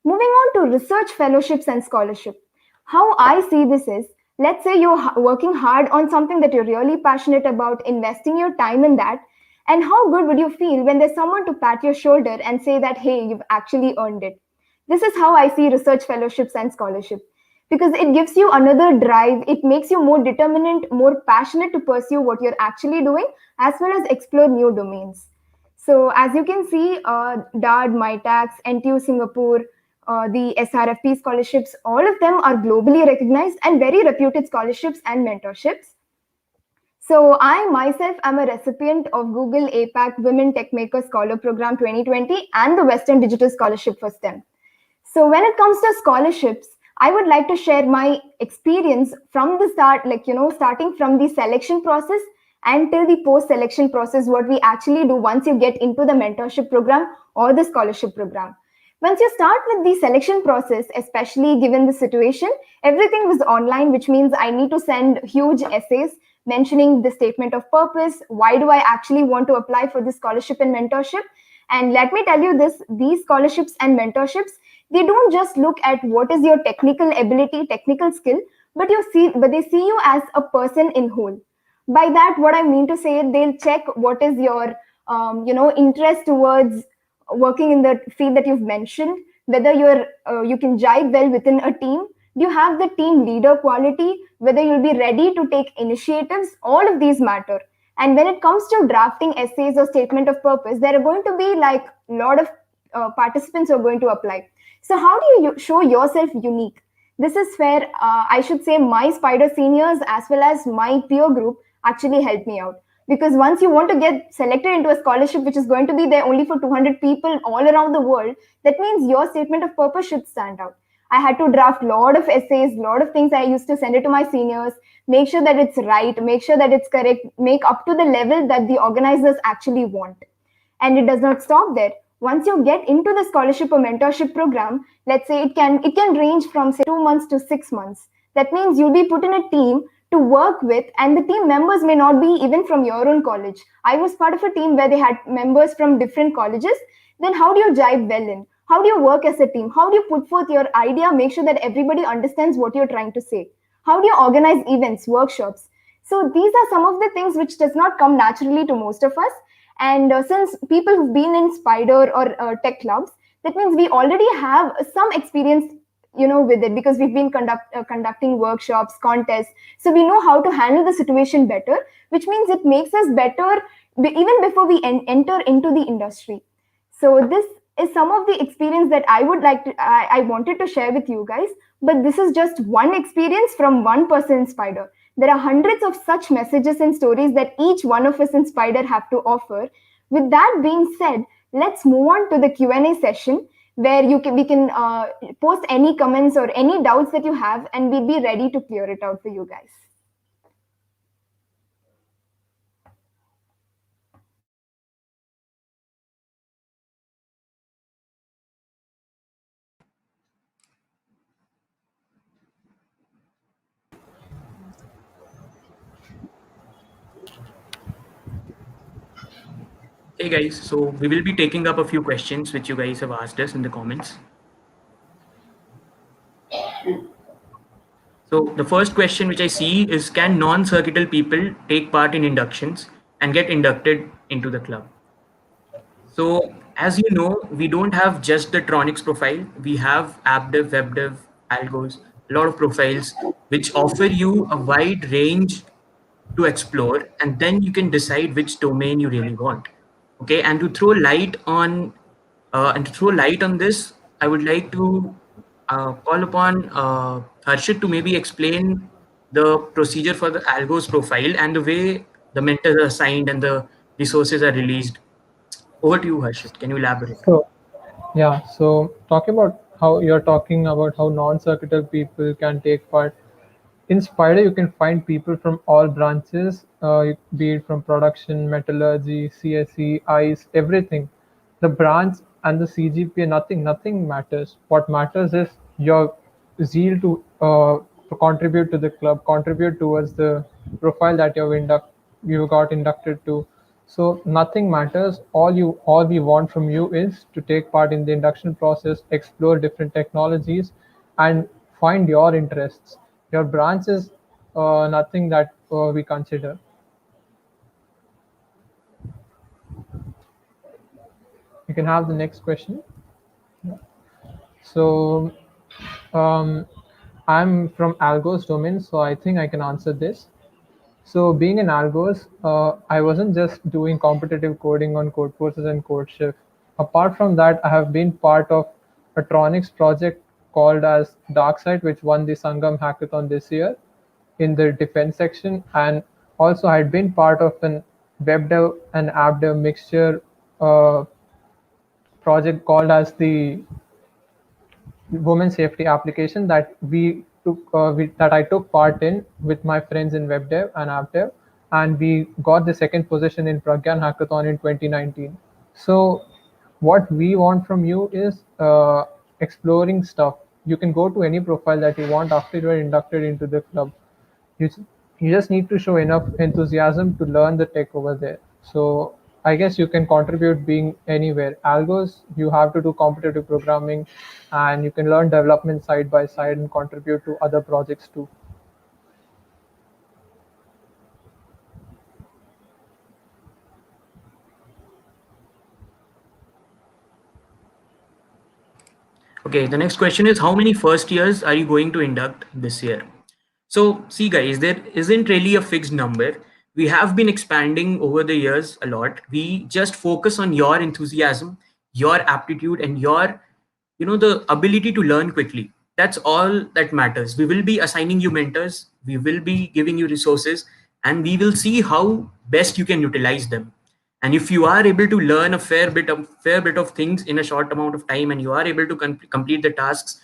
Moving on to research fellowships and scholarship. How I see this is, let's say you're working hard on something that you're really passionate about, investing your time in that, and how good would you feel when there's someone to pat your shoulder and say that, hey, you've actually earned it. This is how I see research fellowships and scholarship, because it gives you another drive. It makes you more determined, more passionate to pursue what you're actually doing, as well as explore new domains. So as you can see, DARD, MITAX, NTU Singapore, the SRFP scholarships, all of them are globally recognized and very reputed scholarships and mentorships. So I myself am a recipient of Google APAC Women Techmaker Scholar Program 2020 and the Western Digital Scholarship for STEM. So when it comes to scholarships, I would like to share my experience from the start, starting from the selection process until the post-selection process, what we actually do once you get into the mentorship program or the scholarship program. Once you start with the selection process, especially given the situation, everything was online, which means I need to send huge essays mentioning the statement of purpose. Why do I actually want to apply for this scholarship and mentorship? And let me tell you this, these scholarships and mentorships, they don't just look at what is your technical ability, technical skill, but they see you as a person in whole. By that, what I mean to say, they'll check what is your interest towards working in the field that you've mentioned, whether you can jive well within a team. Do you have the team leader quality, whether you'll be ready to take initiatives? All of these matter. And when it comes to drafting essays or statement of purpose, there are going to be like a lot of participants who are going to apply. So how do you show yourself unique? This is where I should say my Spider seniors as well as my peer group actually helped me out. Because once you want to get selected into a scholarship which is going to be there only for 200 people all around the world, that means your statement of purpose should stand out. I had to draft a lot of essays, a lot of things. I used to send it to my seniors, make sure that it's right, make sure that it's correct, make up to the level that the organizers actually want. And it does not stop there. Once you get into the scholarship or mentorship program, let's say it can range from say 2 months to 6 months. That means you'll be put in a team to work with, and the team members may not be even from your own college. I was part of a team where they had members from different colleges. Then how do you jive well in? How do you work as a team? How do you put forth your idea, make sure that everybody understands what you're trying to say? How do you organize events, workshops? So these are some of the things which does not come naturally to most of us. And since people who've been in Spider or tech clubs, that means we already have some experience with it, because we've been conducting workshops, contests. So we know how to handle the situation better, which means it makes us better even before we enter into the industry. So this is some of the experience that I would like to, I wanted to share with you guys. But this is just one experience from one person in Spider. There are hundreds of such messages and stories that each one of us in Spider have to offer. With that being said, let's move on to the Q&A session, where we can post any comments or any doubts that you have, and we'll be ready to clear it out for you guys. Hey guys, so we will be taking up a few questions which you guys have asked us in the comments. So the first question which I see is, can non-circuital people take part in inductions and get inducted into the club? So as you know, we don't have just the Tronics profile. We have app dev, web dev, algos, a lot of profiles which offer you a wide range to explore, and then you can decide which domain you really want. Okay, and to throw light on this, I would like to call upon Harshit to maybe explain the procedure for the algos profile and the way the mentors are assigned and the resources are released. Over to you, Harshit. Can you elaborate? So, yeah, so talking about how you're talking about how non-circuital people can take part. In Spider, you can find people from all branches, be it from production, metallurgy, CSE, ICE, everything. The branch and the CGPA, nothing matters. What matters is your zeal to contribute to the club, contribute towards the profile that you got inducted to. So nothing matters. All we want from you is to take part in the induction process, explore different technologies, and find your interests. Your branch is nothing that we consider. You can have the next question. So I'm from Algos domain, so I think I can answer this. So being in Algos, I wasn't just doing competitive coding on Codeforces and CodeShift. Apart from that, I have been part of a Tronics project called as DarkSide, which won the Sangam Hackathon this year in the defense section. And also I had been part of an web dev and app dev mixture project called as the women safety application that I took part in with my friends in web dev and app dev, and we got the second position in Pragyan Hackathon in 2019. So what we want from you is exploring stuff. You can go to any profile that you want after you are inducted into the club. You just need to show enough enthusiasm to learn the tech over there. So I guess you can contribute being anywhere. Algos, you have to do competitive programming, and you can learn development side by side and contribute to other projects too. Okay, the next question is, how many first years are you going to induct this year? So see guys, there isn't really a fixed number. We have been expanding over the years a lot. We just focus on your enthusiasm, your aptitude, and your, the ability to learn quickly. That's all that matters. We will be assigning you mentors, we will be giving you resources, and we will see how best you can utilize them. And if you are able to learn a fair bit of things in a short amount of time, and you are able to complete the tasks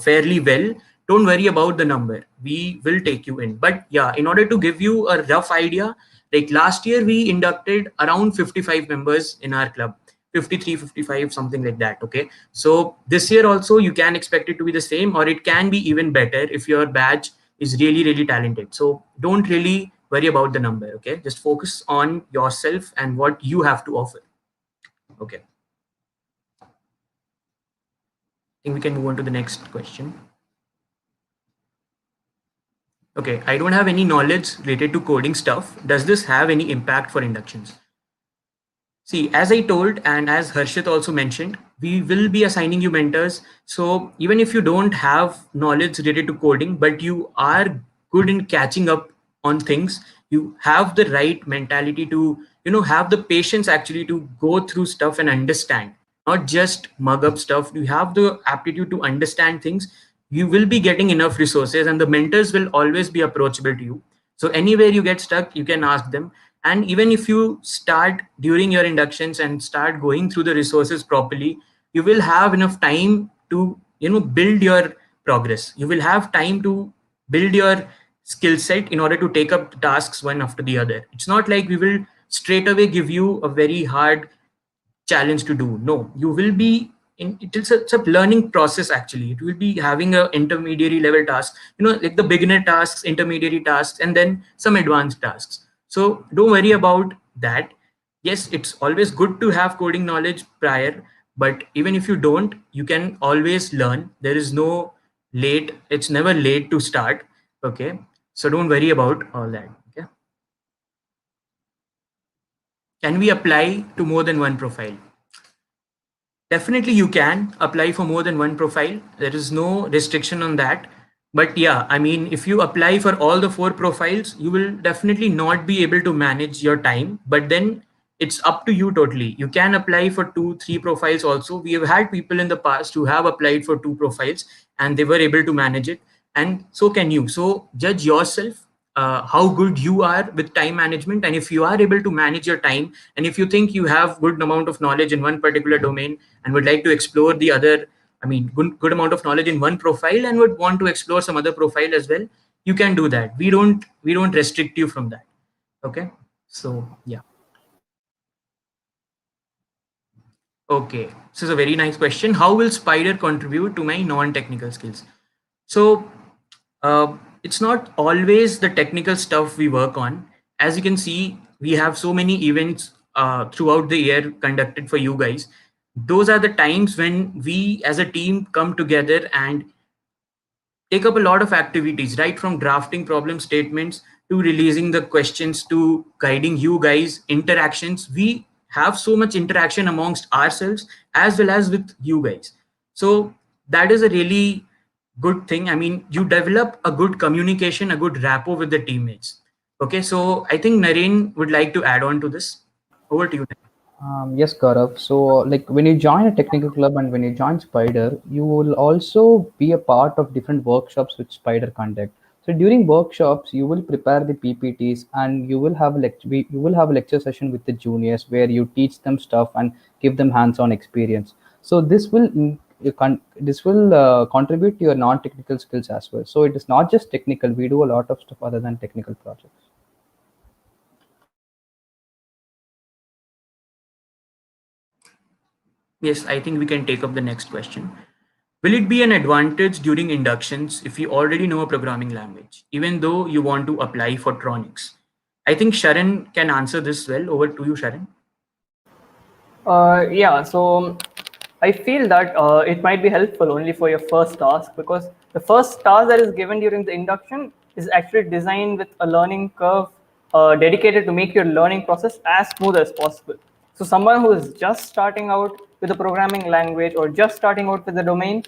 fairly well, don't worry about the number. We will take you in. But yeah, in order to give you a rough idea, like last year we inducted around 55 members in our club, 53, 55, something like that. Okay, so this year also you can expect it to be the same, or it can be even better if your batch is really talented. So don't really worry about the number. Okay, just focus on yourself and what you have to offer. Okay, I think we can move on to the next question. Okay, I don't have any knowledge related to coding stuff. Does this have any impact for inductions? See, as I told, and as Harshit also mentioned, we will be assigning you mentors. So even if you don't have knowledge related to coding, but you are good in catching up on things, you have the right mentality to, have the patience actually to go through stuff and understand, not just mug up stuff. You have the aptitude to understand things. You will be getting enough resources, and the mentors will always be approachable to you. So anywhere you get stuck, you can ask them. And even if you start during your inductions and start going through the resources properly, you will have enough time to, build your progress. You will have time to build your skill set in order to take up the tasks one after the other. It's not like we will straight away give you a very hard challenge to do. No, you will be it's a learning process. Actually, it will be having a intermediary level task, like the beginner tasks, intermediary tasks, and then some advanced tasks. So don't worry about that. yes, it's always good to have coding knowledge prior, but even if you don't, you can always learn. There is no late, it's never late to start. Okay, so don't worry about all that. Okay, can we apply to more than one profile? Definitely you can apply for more than one profile. There is no restriction on that. But yeah, I mean, if you apply for all the 4 profiles, you will definitely not be able to manage your time. But then it's up to you totally. You can apply for 2, 3 profiles also. We have had people in the past who have applied for 2 profiles and they were able to manage it. And so can you. So judge yourself how good you are with time management, and if you are able to manage your time, and if you think you have good amount of knowledge in one particular domain and would like to explore the other, I mean, good amount of knowledge in one profile and would want to explore some other profile as well, you can do that. We don't restrict you from that. Okay, so yeah. Okay, this is a very nice question. How will Spider contribute to my non-technical skills? So it's not always the technical stuff we work on. As you can see, we have so many events throughout the year conducted for you guys. Those are the times when we as a team come together and take up a lot of activities, right from drafting problem statements to releasing the questions to guiding you guys interactions. We have so much interaction amongst ourselves as well as with you guys. So that is a really good thing. I mean, you develop a good communication, a good rapport with the teammates. Okay, so I think Naren would like to add on to this. Over to you. Yes, Gaurav. So, like when you join a technical club and when you join Spider, you will also be a part of different workshops which Spider conduct. So during workshops, you will prepare the PPTs and you will have you will have a lecture session with the juniors where you teach them stuff and give them hands-on experience. So this will contribute to your non-technical skills as well. So it is not just technical. We do a lot of stuff other than technical projects. Yes, I think we can take up the next question. Will it be an advantage during inductions if you already know a programming language, even though you want to apply for Tronics? I think Sharon can answer this well. Over to you, Sharon. Yeah, so I feel that it might be helpful only for your first task, because the first task that is given during the induction is actually designed with a learning curve dedicated to make your learning process as smooth as possible. So someone who is just starting out with a programming language or just starting out with the domain,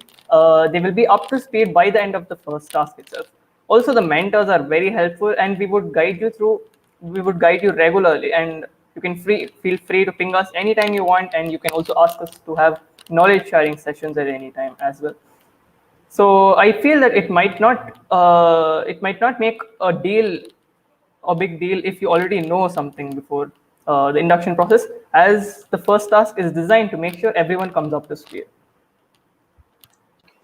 they will be up to speed by the end of the first task itself. Also, the mentors are very helpful, and we would guide you regularly, and you can feel free to ping us anytime you want, and you can also ask us to have knowledge sharing sessions at any time as well. So I feel that it might not make a big deal if you already know something before the induction process, as the first task is designed to make sure everyone comes up to speed.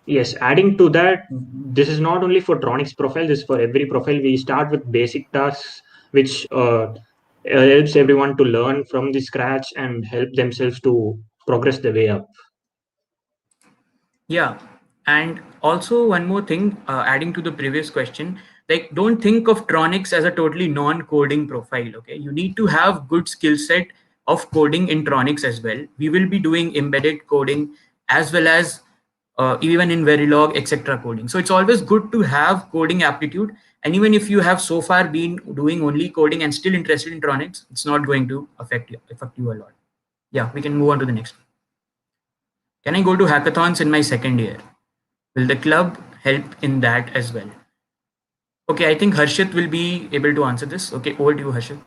Yes, adding to that, this is not only for Tronics profile, this is for every profile. We start with basic tasks, which helps everyone to learn from the scratch and help themselves to progress the way up. Yeah, and also one more thing, adding to the previous question, like don't think of Tronics as a totally non-coding profile. Okay, you need to have good skill set of coding in Tronics as well. We will be doing embedded coding as well as even in Verilog, etc. coding. So it's always good to have coding aptitude. And even if you have so far been doing only coding and still interested in Tronics, it's not going to affect you a lot. Yeah, we can move on to the next one. Can I go to hackathons in my second year? Will the club help in that as well? Okay, I think Harshit will be able to answer this. Okay, over to you, Harshit.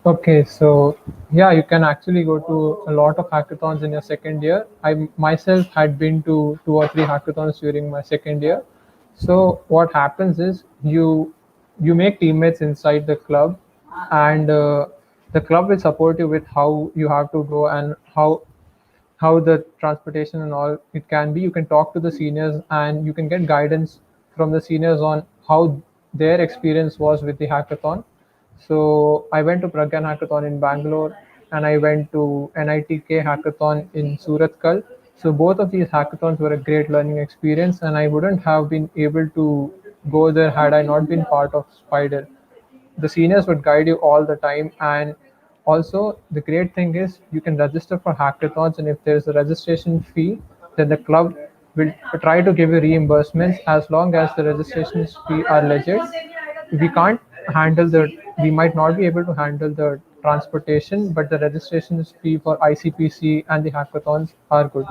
Okay, so yeah, you can actually go to a lot of hackathons in your second year. I myself had been to 2 or 3 hackathons during my second year. So what happens is you make teammates inside the club, and the club will support you with how you have to go and how the transportation and all it can be. You can talk to the seniors and you can get guidance from the seniors on how their experience was with the hackathon. So I went to Pragyan Hackathon in Bangalore, and I went to NITK Hackathon in Surathkal. So both of these hackathons were a great learning experience, and I wouldn't have been able to go there had I not been part of Spider. The seniors would guide you all the time, and Also, the great thing is you can register for hackathons, and if there's a registration fee, then the club will try to give you reimbursements as long as the registration fee are legit. We can't handle we might not be able to handle the transportation, but the registration fee for ICPC and the hackathons are good.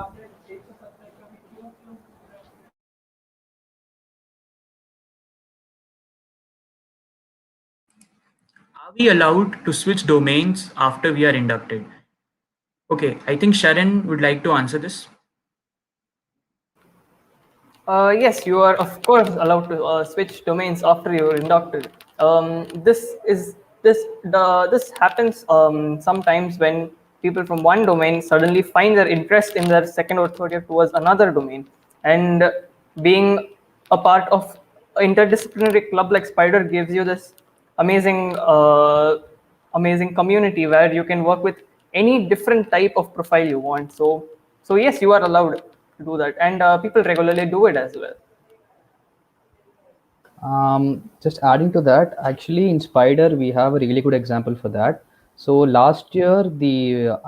Are we allowed to switch domains after we are inducted? Okay, I think Sharon would like to answer this. Yes, you are of course allowed to switch domains after you're inducted. This happens sometimes when people from one domain suddenly find their interest in their second or third year towards another domain, and being a part of an interdisciplinary club like Spider gives you this amazing community where you can work with any different type of profile you want. So yes, you are allowed to do that, and people regularly do it as well. Just adding to that, actually in Spider we have a really good example for that. So last year the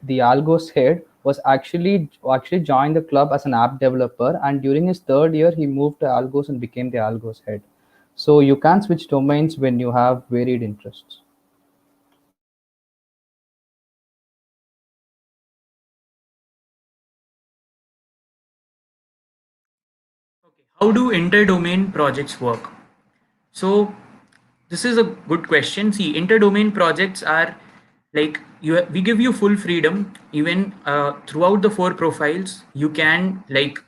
Algos head was actually joined the club as an app developer, and during his third year he moved to Algos and became the Algos head. So you can switch domains when you have varied interests. How do inter-domain projects work? So this is a good question. See, inter-domain projects are like we give you full freedom even throughout the 4 profiles. You can, like,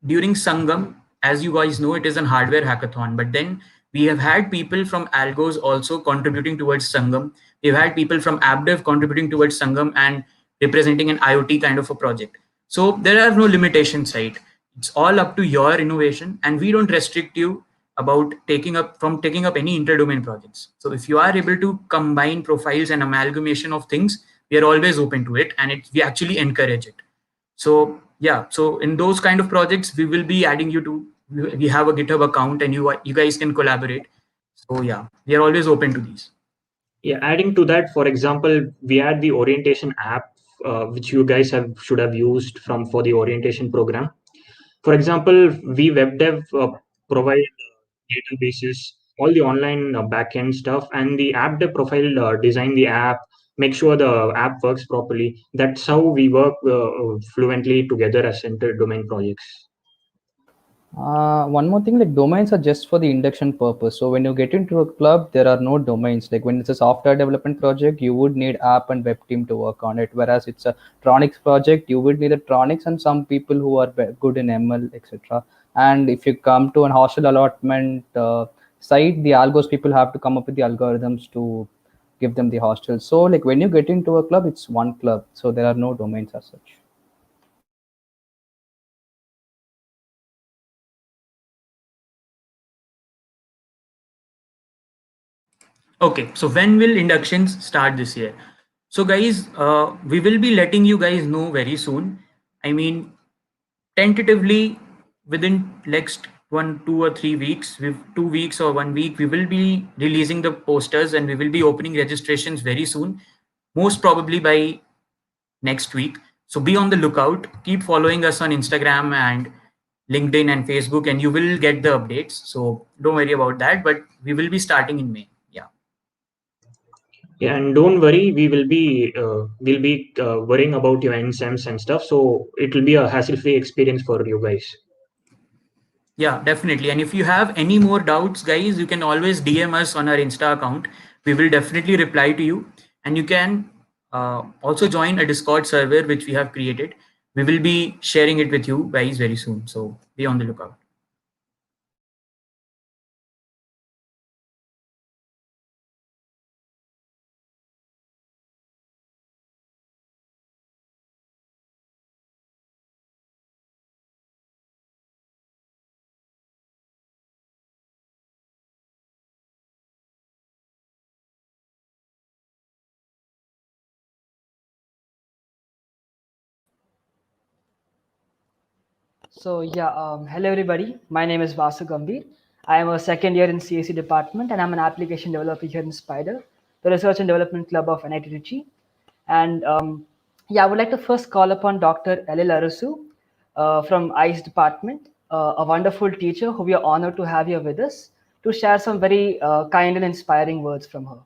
during Sangam, as you guys know, it is an hardware hackathon, but then we have had people from Algos also contributing towards Sangam. We've had people from AppDev contributing towards Sangam and representing an IoT kind of a project. So there are no limitations, right? It's all up to your innovation, and we don't restrict you about taking up any inter-domain projects. So if you are able to combine profiles and amalgamation of things, we are always open to it, and we actually encourage it. So yeah, so in those kind of projects, we will be adding you to. We have a GitHub account, and you guys can collaborate. So yeah, we are always open to these. Yeah, adding to that, for example, we had the orientation app, which you guys should have used for the orientation program. For example, we web dev provide databases, all the online backend stuff, and the app dev profile design the app, make sure the app works properly. That's how we work fluently together as inter-domain projects. One more thing, like domains are just for the induction purpose. So when you get into a club, there are no domains. Like when it's a software development project, you would need app and web team to work on it. Whereas it's a Tronics project, you would need a Tronics and some people who are good in ML, etc. And if you come to an hostel allotment site, the Algos people have to come up with the algorithms to give them the hostels. So like when you get into a club, it's one club. So there are no domains as such. Okay, so when will inductions start this year? So guys, we will be letting you guys know very soon. I mean, tentatively within next 1, 2 or 3 weeks, 2 weeks or 1 week, we will be releasing the posters, and we will be opening registrations very soon, most probably by next week. So be on the lookout. Keep following us on Instagram and LinkedIn and Facebook, and you will get the updates. So don't worry about that, but we will be starting in May. Yeah, and don't worry, we'll be worrying about your NSEMs and stuff. So it will be a hassle-free experience for you guys. Yeah, definitely. And if you have any more doubts, guys, you can always DM us on our Insta account. We will definitely reply to you. And you can also join a Discord server, which we have created. We will be sharing it with you guys very soon. So be on the lookout. So yeah, hello everybody. My name is Vasu Gambhir. I am a second year in CAC department, and I'm an application developer here in Spider. the Research and Development Club of NIT Trichy. And yeah, I would like to first call upon Dr. L.L. Arasu from ICE department, a wonderful teacher who we are honored to have here with us, to share some very kind and inspiring words from her.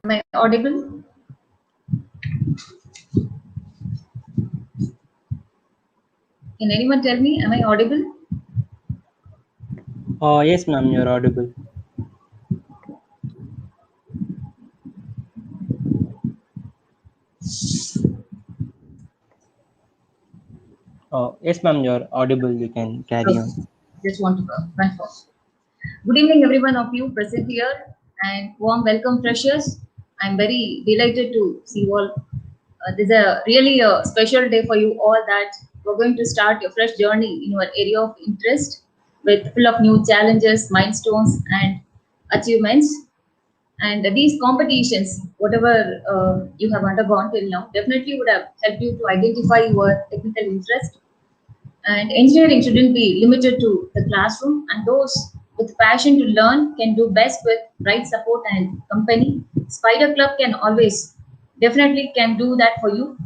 Am I audible? Can anyone tell me, am I audible? Yes, ma'am, you're audible. Yes, ma'am, you're audible. You can carry on. Just want to confirm. Good evening, every one of you present here, and warm welcome, freshers. I'm very delighted to see you all. This is really a special day for you all, that we're going to start your fresh journey in your area of interest, with full of new challenges, milestones, and achievements. And these competitions, whatever you have undergone till now, definitely would have helped you to identify your technical interest. And engineering shouldn't be limited to the classroom, and those with passion to learn can do best with right support and company. Spider Club can always, definitely can do that for you.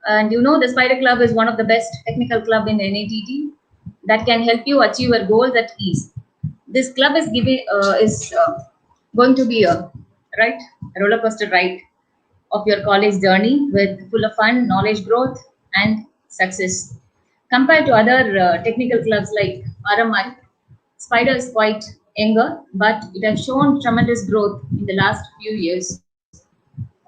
And you know, the Spider Club is one of the best technical club in NITT that can help you achieve your goals at ease. This club is going to be a roller coaster ride of your college journey, with full of fun, knowledge growth, and success. Compared to other technical clubs like RMI, Spider is quite younger, but it has shown tremendous growth in the last few years.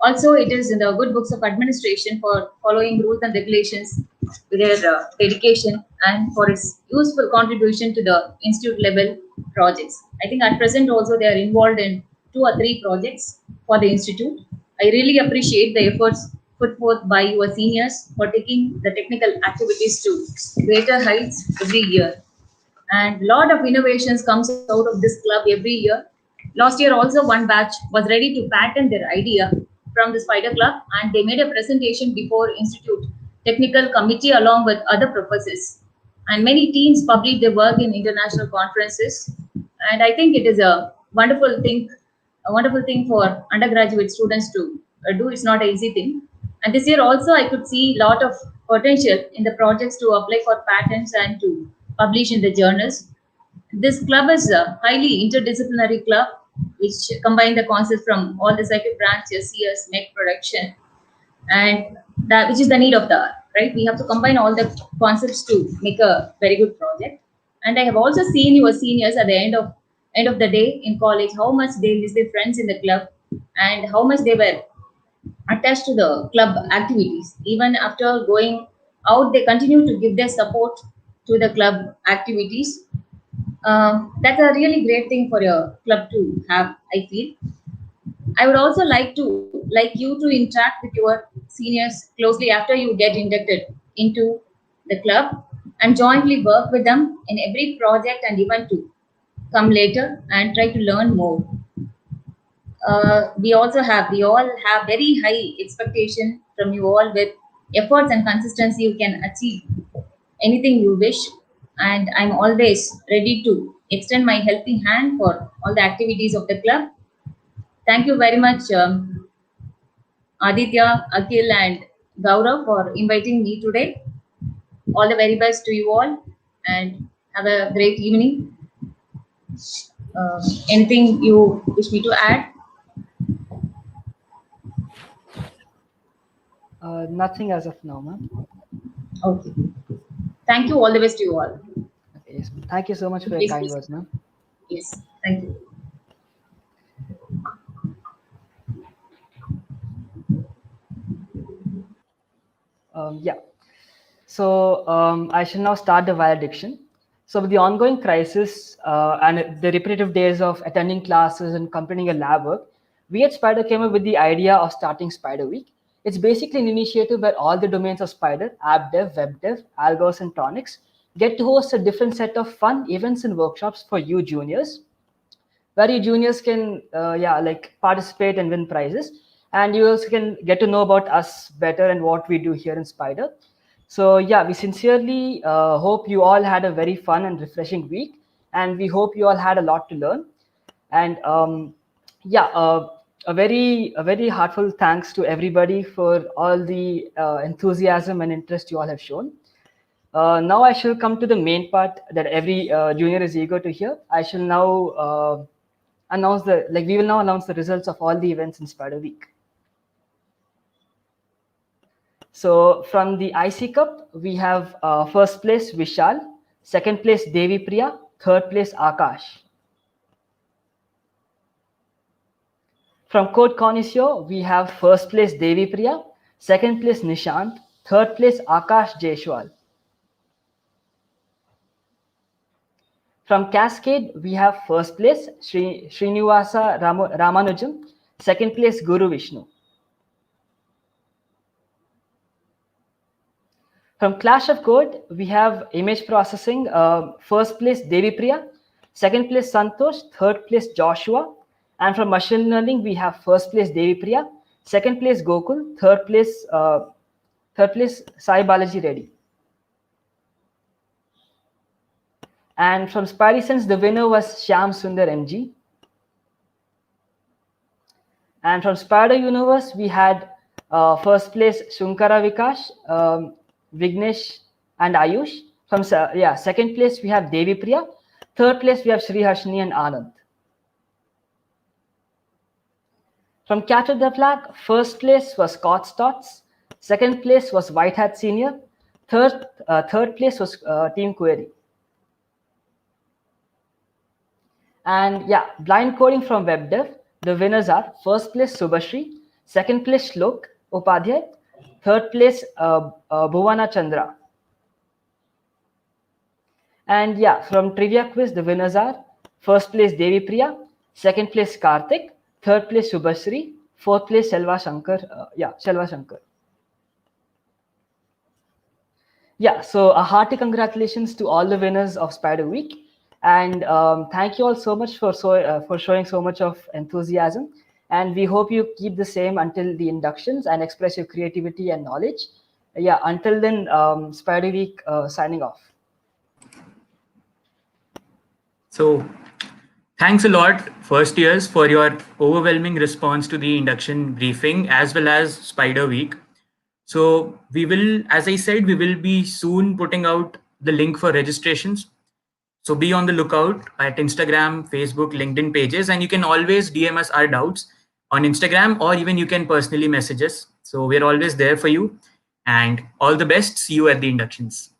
Also, it is in the good books of administration for following rules and regulations, with their dedication, and for its useful contribution to the institute level projects. I think at present also they are involved in 2 or 3 projects for the institute. I really appreciate the efforts put forth by your seniors for taking the technical activities to greater heights every year. And a lot of innovations comes out of this club every year. Last year also one batch was ready to patent their idea from the Spider Club, and they made a presentation before Institute Technical Committee along with other professors. And many teams published their work in international conferences. And I think it is a wonderful thing for undergraduate students to do. It's not an easy thing. And this year also I could see a lot of potential in the projects to apply for patents and to publish in the journals. This club is a highly interdisciplinary club which combine the concepts from all the circuit branches, CS, MEC production, and that which is the need of the hour, right? We have to combine all the concepts to make a very good project. And I have also seen your seniors at the end of the day in college, how much they miss their friends in the club, and how much they were attached to the club activities. Even after going out, they continue to give their support to the club activities. That's a really great thing for your club to have, I feel. I would also like you to interact with your seniors closely after you get inducted into the club, and jointly work with them in every project, and even to come later and try to learn more. We all have very high expectation from you all. With efforts and consistency, you can achieve anything you wish, and I'm always ready to extend my helping hand for all the activities of the club. Thank you very much, Aditya, Akhil, and Gaurav, for inviting me today. All the very best to you all, and have a great evening. Anything you wish me to add? Nothing as of now, ma'am. Okay. Thank you. All the best to you all. Okay, yes. Thank you so much for your kind words, ma'am. Yes. Thank you. Yeah. So I shall now start the valediction. So with the ongoing crisis and the repetitive days of attending classes and completing a lab work, we at Spider came up with the idea of starting Spider Week. It's basically an initiative where all the domains of Spider, app dev, web dev, algos, and tonics get to host a different set of fun events and workshops for you juniors, where you juniors can participate and win prizes, and you also can get to know about us better and what we do here in Spider. So yeah, we sincerely hope you all had a very fun and refreshing week, and we hope you all had a lot to learn. And a very heartfelt thanks to everybody for all the enthusiasm and interest you all have shown. Now I shall come to the main part that every junior is eager to hear. I shall now we will now announce the results of all the events in Spider Week. So from the IC Cup, we have first place Vishal, second place Devi Priya, third place Akash. From Code Connoisseur, we have first place Devi Priya, second place Nishant, third place Akash Jaishwal. From Cascade, we have first place Srinivasa Ramanujam, second place Guru Vishnu. From Clash of Code, we have image processing, first place Devi Priya, second place Santosh, third place Joshua. And from machine learning, we have first place Devi Priya, second place Gokul, third place Sai Balaji Reddy. And from Spidey Sense, the winner was Shyam Sundar MG. And from Spider Universe, we had first place Shankara Vikash, Vignesh and Ayush. From second place, we have Devi Priya. Third place, we have Sri Harshini and Anand. From Capture the Flag, first place was Scott Stotts. Second place was White Hat Senior. Third place was Team Query. And blind coding from WebDev, the winners are first place Subhashri, second place Shlok Upadhyay, third place Bhuvana Chandra. And from Trivia Quiz, the winners are first place Devi Priya, second place Karthik, third place Subhashri, fourth place Selva Shankar. Selva Shankar. So a hearty congratulations to all the winners of Spider Week. And thank you all so much for showing so much of enthusiasm. And we hope you keep the same until the inductions and express your creativity and knowledge. Until then, Spider Week signing off. So thanks a lot, first years, for your overwhelming response to the induction briefing as well as Spider Week. So we will, as I said, we will be soon putting out the link for registrations. So be on the lookout at Instagram, Facebook, LinkedIn pages, and you can always DM us our doubts on Instagram, or even you can personally message us. So we're always there for you, and all the best. See you at the inductions.